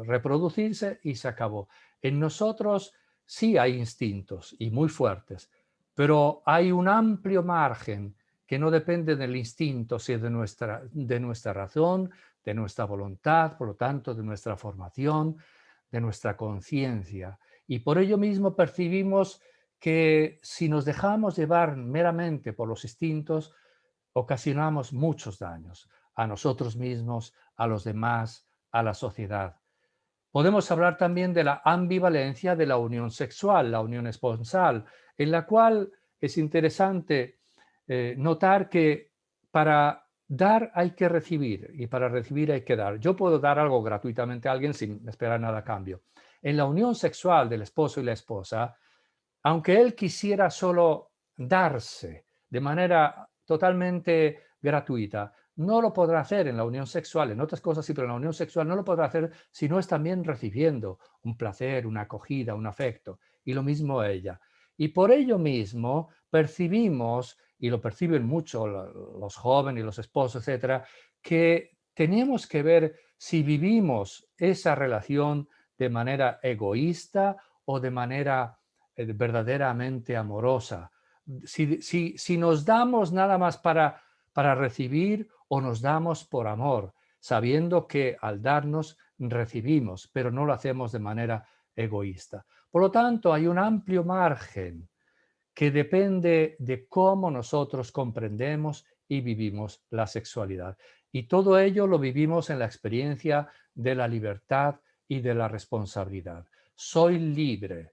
S2: reproducirse y se acabó. En nosotros sí hay instintos y muy fuertes, pero hay un amplio margen que no depende del instinto, sino de nuestra razón, de nuestra voluntad, por lo tanto, de nuestra formación, de nuestra conciencia. Y por ello mismo percibimos que si nos dejamos llevar meramente por los instintos, ocasionamos muchos daños a nosotros mismos, a los demás, a la sociedad. Podemos hablar también de la ambivalencia de la unión sexual, la unión esponsal, en la cual es interesante notar que para dar hay que recibir y para recibir hay que dar. Yo puedo dar algo gratuitamente a alguien sin esperar nada a cambio. En la unión sexual del esposo y la esposa, aunque él quisiera solo darse de manera totalmente gratuita, no lo podrá hacer en la unión sexual, en otras cosas sí, pero en la unión sexual no lo podrá hacer si no es también recibiendo un placer, una acogida, un afecto. Y lo mismo ella. Y por ello mismo percibimos, y lo perciben mucho los jóvenes y los esposos, etcétera, que tenemos que ver si vivimos esa relación de manera egoísta o de manera verdaderamente amorosa. Si nos damos nada más para recibir o nos damos por amor, sabiendo que al darnos recibimos, pero no lo hacemos de manera egoísta. Por lo tanto, hay un amplio margen que depende de cómo nosotros comprendemos y vivimos la sexualidad. Y todo ello lo vivimos en la experiencia de la libertad y de la responsabilidad. Soy libre,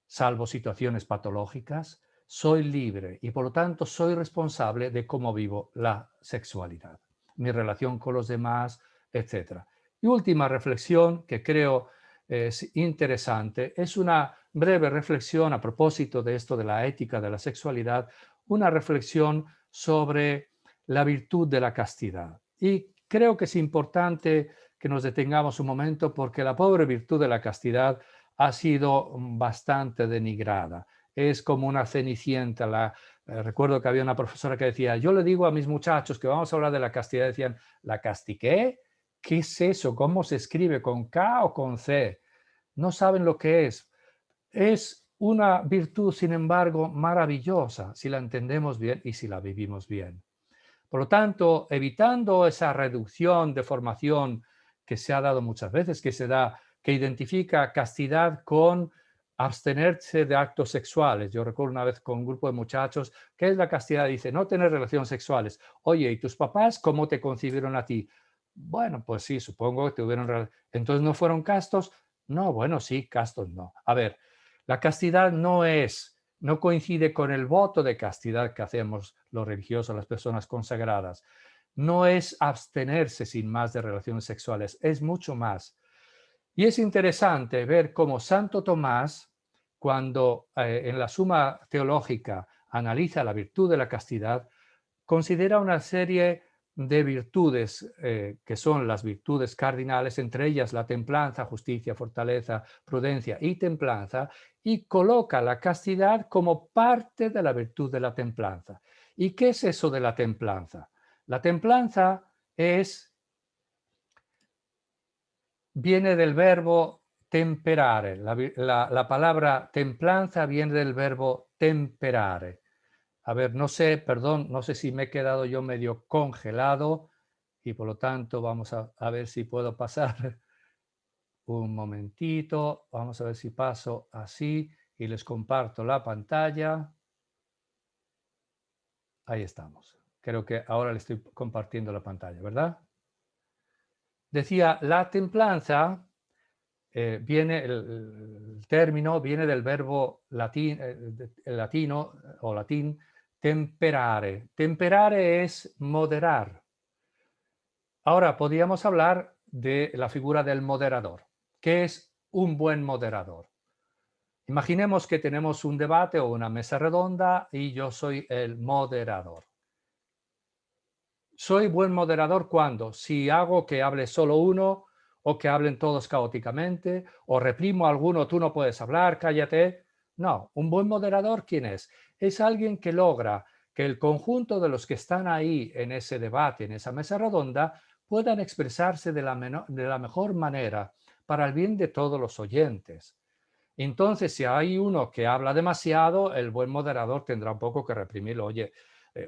S2: salvo situaciones patológicas, soy libre y por lo tanto soy responsable de cómo vivo la sexualidad, mi relación con los demás, etc. Y última reflexión que creo es interesante, es una breve reflexión a propósito de esto de la ética de la sexualidad, una reflexión sobre la virtud de la castidad. Y creo que es importante que nos detengamos un momento porque la pobre virtud de la castidad ha sido bastante denigrada. Es como una cenicienta. Recuerdo que había una profesora que decía, yo le digo a mis muchachos que vamos a hablar de la castidad, decían, ¿la castiqué? ¿Qué es eso? ¿Cómo se escribe? ¿Con K o con C? No saben lo que es. Es una virtud, sin embargo, maravillosa si la entendemos bien y si la vivimos bien. Por lo tanto, evitando esa reducción de formación que se ha dado muchas veces, que se da, que identifica castidad con abstenerse de actos sexuales. Yo recuerdo una vez con un grupo de muchachos, ¿qué es la castidad? Dice, no tener relaciones sexuales. Oye, ¿y tus papás cómo te concibieron a ti? Bueno, pues sí, supongo que tuvieron. Entonces, ¿no fueron castos? No, bueno, sí, castos no. A ver, la castidad no coincide con el voto de castidad que hacemos los religiosos, las personas consagradas. No es abstenerse sin más de relaciones sexuales, es mucho más. Y es interesante ver cómo Santo Tomás, cuando en la Suma Teológica analiza la virtud de la castidad, considera una serie de virtudes que son las virtudes cardinales, entre ellas la templanza, justicia, fortaleza, prudencia y templanza, y coloca la castidad como parte de la virtud de la templanza. ¿Y qué es eso de la templanza? La templanza viene del verbo temperare. La palabra templanza viene del verbo temperare. A ver, no sé, perdón, no sé si me he quedado yo medio congelado y por lo tanto vamos a ver si puedo pasar un momentito. Vamos a ver si paso así y les comparto la pantalla. Ahí estamos. Creo que ahora le estoy compartiendo la pantalla, ¿verdad? Decía, la templanza el término viene del verbo latino o latín temperare. Temperare es moderar. Ahora podríamos hablar de la figura del moderador. ¿Qué es un buen moderador? Imaginemos que tenemos un debate o una mesa redonda y yo soy el moderador. Soy buen moderador cuando, si hago que hable solo uno o que hablen todos caóticamente o reprimo a alguno, tú no puedes hablar, cállate. No, un buen moderador, ¿quién es? Es alguien que logra que el conjunto de los que están ahí en ese debate, en esa mesa redonda, puedan expresarse de la mejor manera para el bien de todos los oyentes. Entonces, si hay uno que habla demasiado, el buen moderador tendrá un poco que reprimirlo. Oye,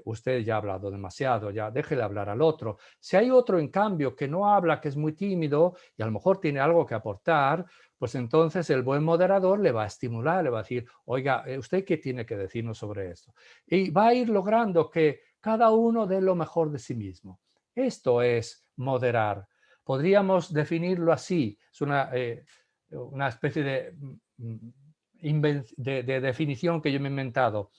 S2: usted ya ha hablado demasiado, ya déjele hablar al otro. Si hay otro, en cambio, que no habla, que es muy tímido y a lo mejor tiene algo que aportar, pues entonces el buen moderador le va a estimular, le va a decir, oiga, ¿usted qué tiene que decirnos sobre esto? Y va a ir logrando que cada uno dé lo mejor de sí mismo. Esto es moderar. Podríamos definirlo así. Es una especie de definición que yo me he inventado.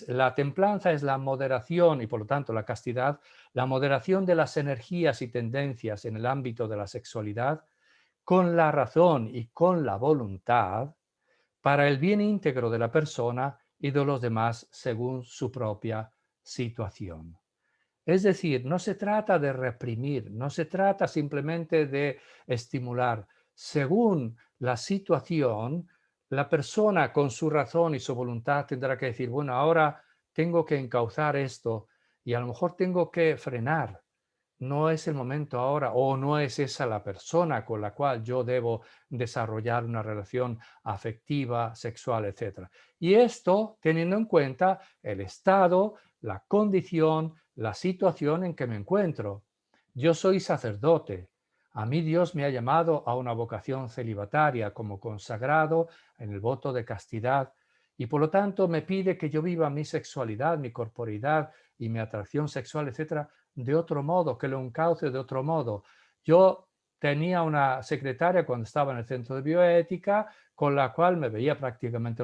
S2: La templanza es la moderación y por lo tanto la castidad, la moderación de las energías y tendencias en el ámbito de la sexualidad con la razón y con la voluntad para el bien íntegro de la persona y de los demás según su propia situación. Es decir, no se trata de reprimir, no se trata simplemente de estimular. Según la situación, la persona con su razón y su voluntad tendrá que decir, bueno, ahora tengo que encauzar esto y a lo mejor tengo que frenar. No es el momento ahora o no es esa la persona con la cual yo debo desarrollar una relación afectiva, sexual, etc. Y esto teniendo en cuenta el estado, la condición, la situación en que me encuentro. Yo soy sacerdote. A mí Dios me ha llamado a una vocación celibataria como consagrado en el voto de castidad y por lo tanto me pide que yo viva mi sexualidad, mi corporeidad y mi atracción sexual, etcétera, de otro modo, que lo encauce de otro modo. Yo tenía una secretaria cuando estaba en el centro de bioética con la cual me veía prácticamente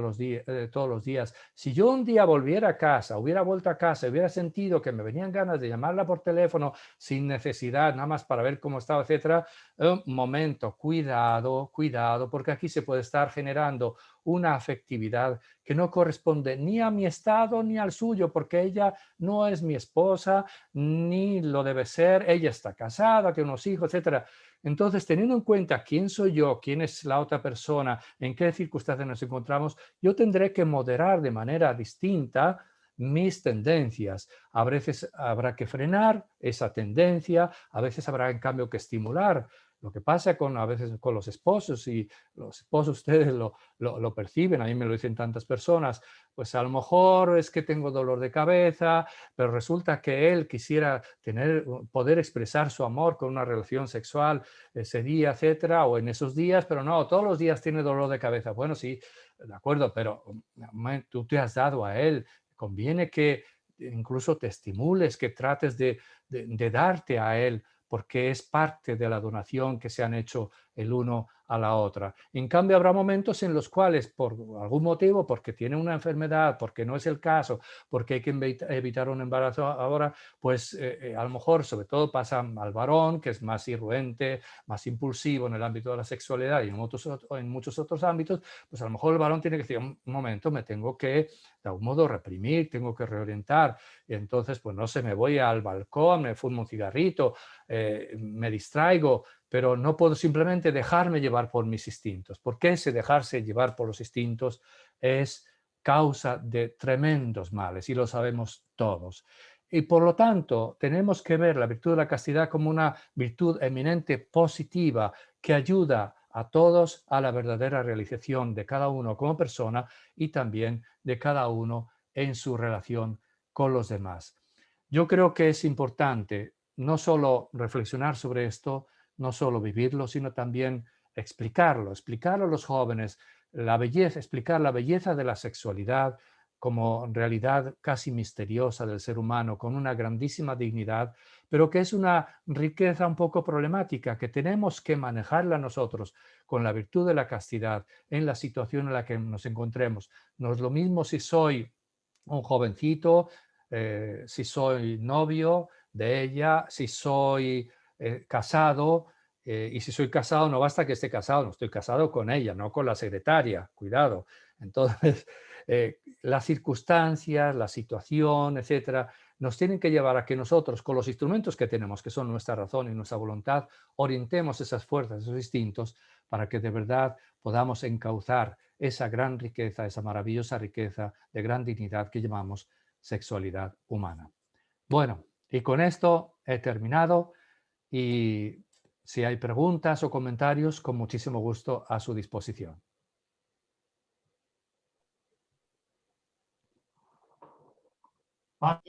S2: todos los días. Si yo un día volviera a casa, hubiera vuelto a casa, hubiera sentido que me venían ganas de llamarla por teléfono sin necesidad, nada más para ver cómo estaba, etcétera, un momento, cuidado, cuidado, porque aquí se puede estar generando una afectividad que no corresponde ni a mi estado ni al suyo, porque ella no es mi esposa, ni lo debe ser, ella está casada, tiene unos hijos, etcétera. Entonces, teniendo en cuenta quién soy yo, quién es la otra persona, en qué circunstancias nos encontramos, yo tendré que moderar de manera distinta mis tendencias. A veces habrá que frenar esa tendencia, a veces habrá en cambio que estimular Lo que pasa a veces con los esposos, y los esposos ustedes lo perciben, a mí me lo dicen tantas personas, pues a lo mejor es que tengo dolor de cabeza, pero resulta que él quisiera poder expresar su amor con una relación sexual ese día, etcétera, o en esos días, pero no, todos los días tiene dolor de cabeza. Bueno, sí, de acuerdo, pero tú te has dado a él, conviene que incluso te estimules, que trates de darte a él, porque es parte de la donación que se han hecho el uno a la otra. En cambio, habrá momentos en los cuales, por algún motivo, porque tiene una enfermedad, porque no es el caso, porque hay que evitar un embarazo ahora, pues a lo mejor, sobre todo pasa al varón, que es más irruente, más impulsivo en el ámbito de la sexualidad y en muchos otros ámbitos, pues a lo mejor el varón tiene que decir, un momento, me tengo que de algún modo reprimir, tengo que reorientar, y entonces pues no sé, me voy al balcón, me fumo un cigarrito, me distraigo, pero no puedo simplemente dejarme llevar por mis instintos, porque ese dejarse llevar por los instintos es causa de tremendos males y lo sabemos todos. Y por lo tanto, tenemos que ver la virtud de la castidad como una virtud eminente positiva que ayuda a todos a la verdadera realización de cada uno como persona y también de cada uno en su relación con los demás. Yo creo que es importante no solo reflexionar sobre esto, no solo vivirlo, sino también explicarlo a los jóvenes, explicar la belleza de la sexualidad como realidad casi misteriosa del ser humano, con una grandísima dignidad, pero que es una riqueza un poco problemática, que tenemos que manejarla nosotros con la virtud de la castidad en la situación en la que nos encontremos. No es lo mismo si soy un jovencito, si soy novio de ella, si soy casado, y si soy casado no basta que esté casado, no estoy casado con ella, no con la secretaria, cuidado. Entonces, las circunstancias, la situación, etcétera, nos tienen que llevar a que nosotros, con los instrumentos que tenemos, que son nuestra razón y nuestra voluntad, orientemos esas fuerzas, esos instintos, para que de verdad podamos encauzar esa gran riqueza, esa maravillosa riqueza de gran dignidad que llamamos sexualidad humana. Bueno, y con esto he terminado, y si hay preguntas o comentarios, con muchísimo gusto a su disposición.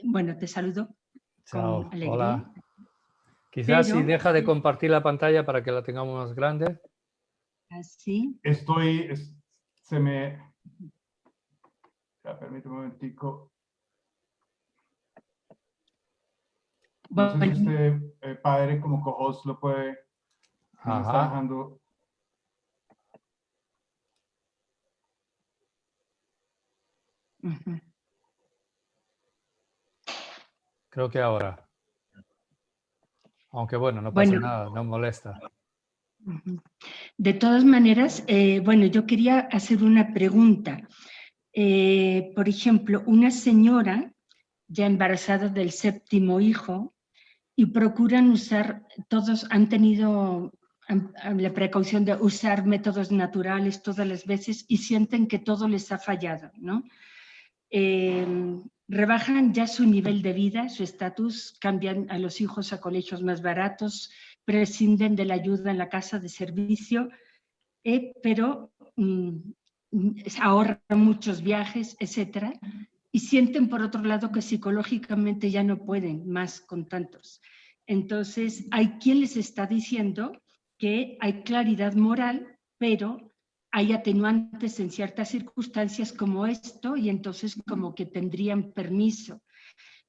S3: Bueno, te saludo con
S2: Chao,
S3: alegría.
S2: hola. Quizás si
S3: Pero
S2: deja de compartir la pantalla para que la tengamos más grande.
S3: así.
S1: Se me... Ya, permítame un momentico. No sé si
S3: Bueno,
S1: usted, padre, como co-host lo puede... No me está
S2: Ajá,
S1: dejando...
S3: ujú.
S2: creo que ahora. Aunque bueno, no pasa
S3: Bueno,
S2: nada, no molesta.
S3: ujú. De todas maneras, bueno, yo quería hacer una pregunta. Por ejemplo, una señora ya embarazada del 7º hijo y procuran usar, todos han tenido la precaución de usar métodos naturales todas las veces y sienten que todo les ha fallado, ¿no? Rebajan ya su nivel de vida, su estatus, cambian a los hijos a colegios más baratos, prescinden de la ayuda en la casa de servicio, pero ahorran muchos viajes, etcétera, y sienten por otro lado que psicológicamente ya no pueden más con tantos. Entonces, hay quien les está diciendo que hay claridad moral, pero hay atenuantes en ciertas circunstancias como esto, y entonces como que tendrían permiso.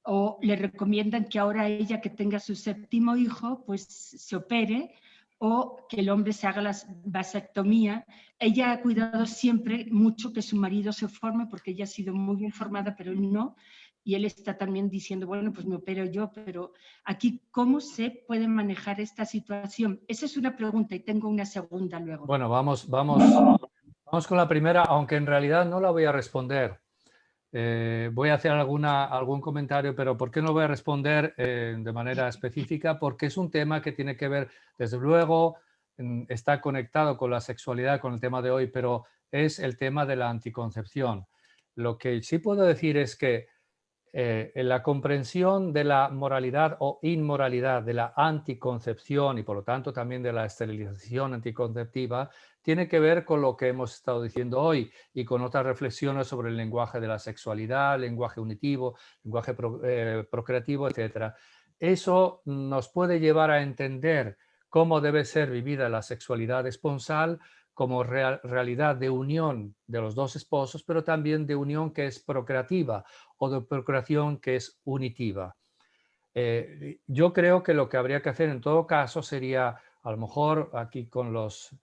S3: O le recomiendan que ahora ella que tenga su 7º hijo, pues se opere, o que el hombre se haga la vasectomía. Ella ha cuidado siempre mucho que su marido se forme, porque ella ha sido muy bien formada, pero él no. Y él está también diciendo, bueno, pues me opero yo, pero aquí, ¿cómo se puede manejar esta situación? Esa es una pregunta y tengo una segunda luego.
S2: Bueno, vamos con la primera, aunque en realidad no la voy a responder. Voy a hacer algún comentario, pero ¿por qué no voy a responder de manera específica? Porque es un tema que tiene que ver, desde luego, está conectado con la sexualidad, con el tema de hoy, pero es el tema de la anticoncepción. Lo que sí puedo decir es que en la comprensión de la moralidad o inmoralidad, de la anticoncepción y por lo tanto también de la esterilización anticonceptiva, tiene que ver con lo que hemos estado diciendo hoy y con otras reflexiones sobre el lenguaje de la sexualidad, lenguaje unitivo, lenguaje procreativo, etc. Eso nos puede llevar a entender cómo debe ser vivida la sexualidad esponsal como realidad de unión de los dos esposos, pero también de unión que es procreativa o de procreación que es unitiva. Yo creo que lo que habría que hacer en todo caso sería, a lo mejor aquí con los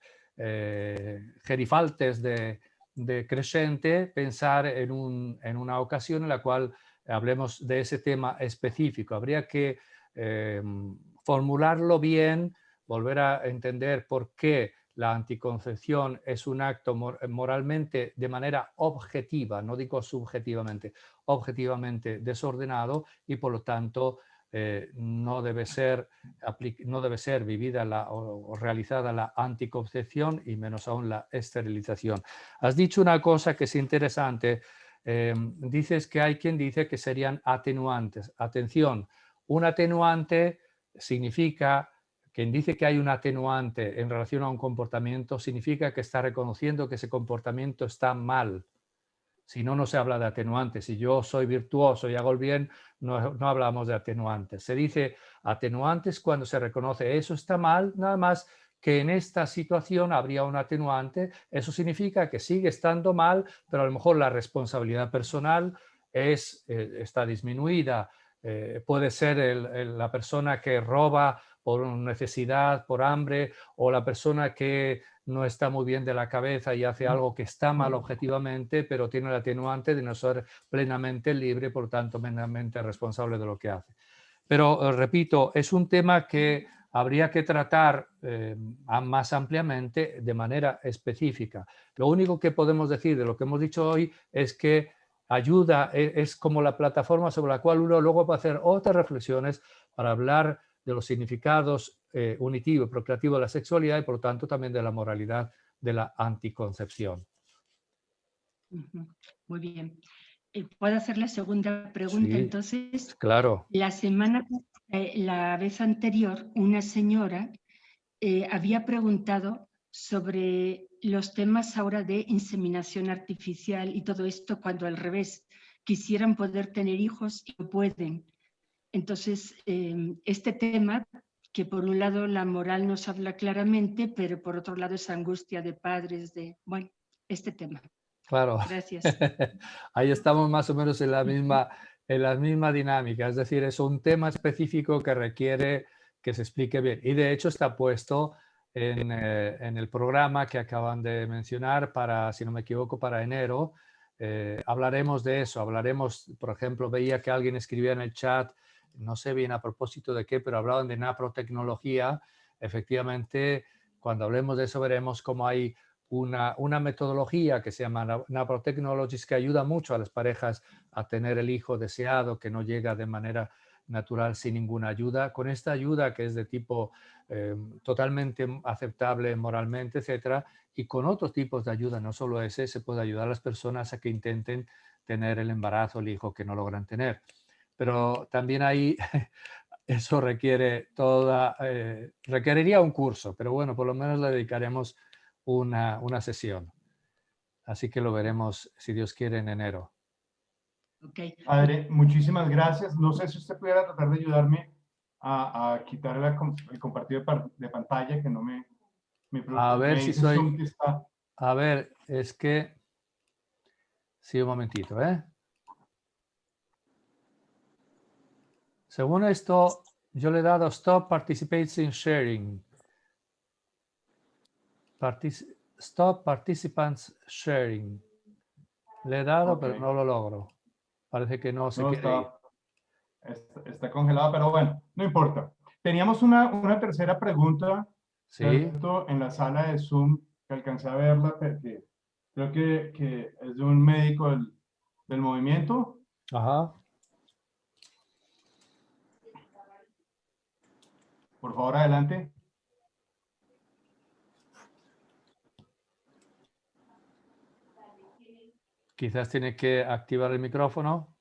S2: gerifaltes de Crescente, pensar en una ocasión en la cual hablemos de ese tema específico. Habría que formularlo bien, volver a entender por qué la anticoncepción es un acto moralmente de manera objetiva, no digo subjetivamente, objetivamente desordenado y por lo tanto no debe ser vivida o realizada la anticoncepción y menos aún la esterilización. Has dicho una cosa que es interesante. Dices que hay quien dice que serían atenuantes. Atención, un atenuante significa, quien dice que hay un atenuante en relación a un comportamiento, significa que está reconociendo que ese comportamiento está mal. Si no, no se habla de atenuantes. Si yo soy virtuoso y hago el bien, no hablamos de atenuantes. Se dice atenuantes cuando se reconoce eso está mal, nada más que en esta situación habría un atenuante. Eso significa que sigue estando mal, pero a lo mejor la responsabilidad personal está disminuida. Puede ser la persona que roba por necesidad, por hambre, o la persona que no está muy bien de la cabeza y hace algo que está mal objetivamente, pero tiene el atenuante de no ser plenamente libre, por tanto, plenamente responsable de lo que hace. Pero, repito, es un tema que habría que tratar más ampliamente de manera específica. Lo único que podemos decir de lo que hemos dicho hoy es que ayuda, es como la plataforma sobre la cual uno luego puede hacer otras reflexiones para hablar de los significados unitivo y procreativo de la sexualidad y por lo tanto también de la moralidad de la anticoncepción.
S3: Muy bien. ¿Puedo hacer la segunda pregunta?
S2: Sí,
S3: entonces,
S2: claro.
S3: la vez anterior, una señora había preguntado sobre los temas ahora de inseminación artificial y todo esto cuando al revés quisieran poder tener hijos y no pueden. Entonces, este tema, que por un lado la moral nos habla claramente, pero por otro lado esa angustia de padres, bueno, este tema.
S2: Claro,
S3: Gracias.
S2: ahí estamos más o menos en la misma dinámica, es decir, es un tema específico que requiere que se explique bien y de hecho está puesto en el programa que acaban de mencionar para, si no me equivoco, para enero. Hablaremos de eso, hablaremos, por ejemplo, veía que alguien escribía en el chat, no sé bien a propósito de qué, pero hablaban de naprotecnología. Efectivamente, cuando hablemos de eso veremos cómo hay una metodología que se llama Naprotechnologies que ayuda mucho a las parejas a tener el hijo deseado que no llega de manera natural sin ninguna ayuda. Con esta ayuda que es de tipo totalmente aceptable moralmente, etcétera, y con otros tipos de ayuda, no solo ese, se puede ayudar a las personas a que intenten tener el embarazo, el hijo que no logran tener. Pero también ahí eso requeriría un curso, pero bueno, por lo menos le dedicaremos una sesión. Así que lo veremos, si Dios quiere, en enero.
S3: Okay.
S1: Padre, muchísimas gracias. No sé si usted pudiera tratar de ayudarme a quitar el compartido de pantalla, que no me
S2: A ver
S1: me
S2: si
S1: dice Zoom que está.
S2: A ver, es que... Sí, un momentito, ¿eh? Según esto, yo le he dado Stop Participating Sharing. Stop Participants Sharing. Le he dado,
S1: Ok.
S2: pero no lo logro. Parece que no se
S1: No,
S2: quiere ir.
S1: está congelada, pero bueno, no importa. Teníamos una tercera pregunta,
S2: Sí,
S1: ¿cierto? En la sala de Zoom, que alcancé a verla, porque creo que es de un médico del movimiento.
S2: ajá.
S1: Por favor, adelante.
S2: Quizás tiene que activar el micrófono.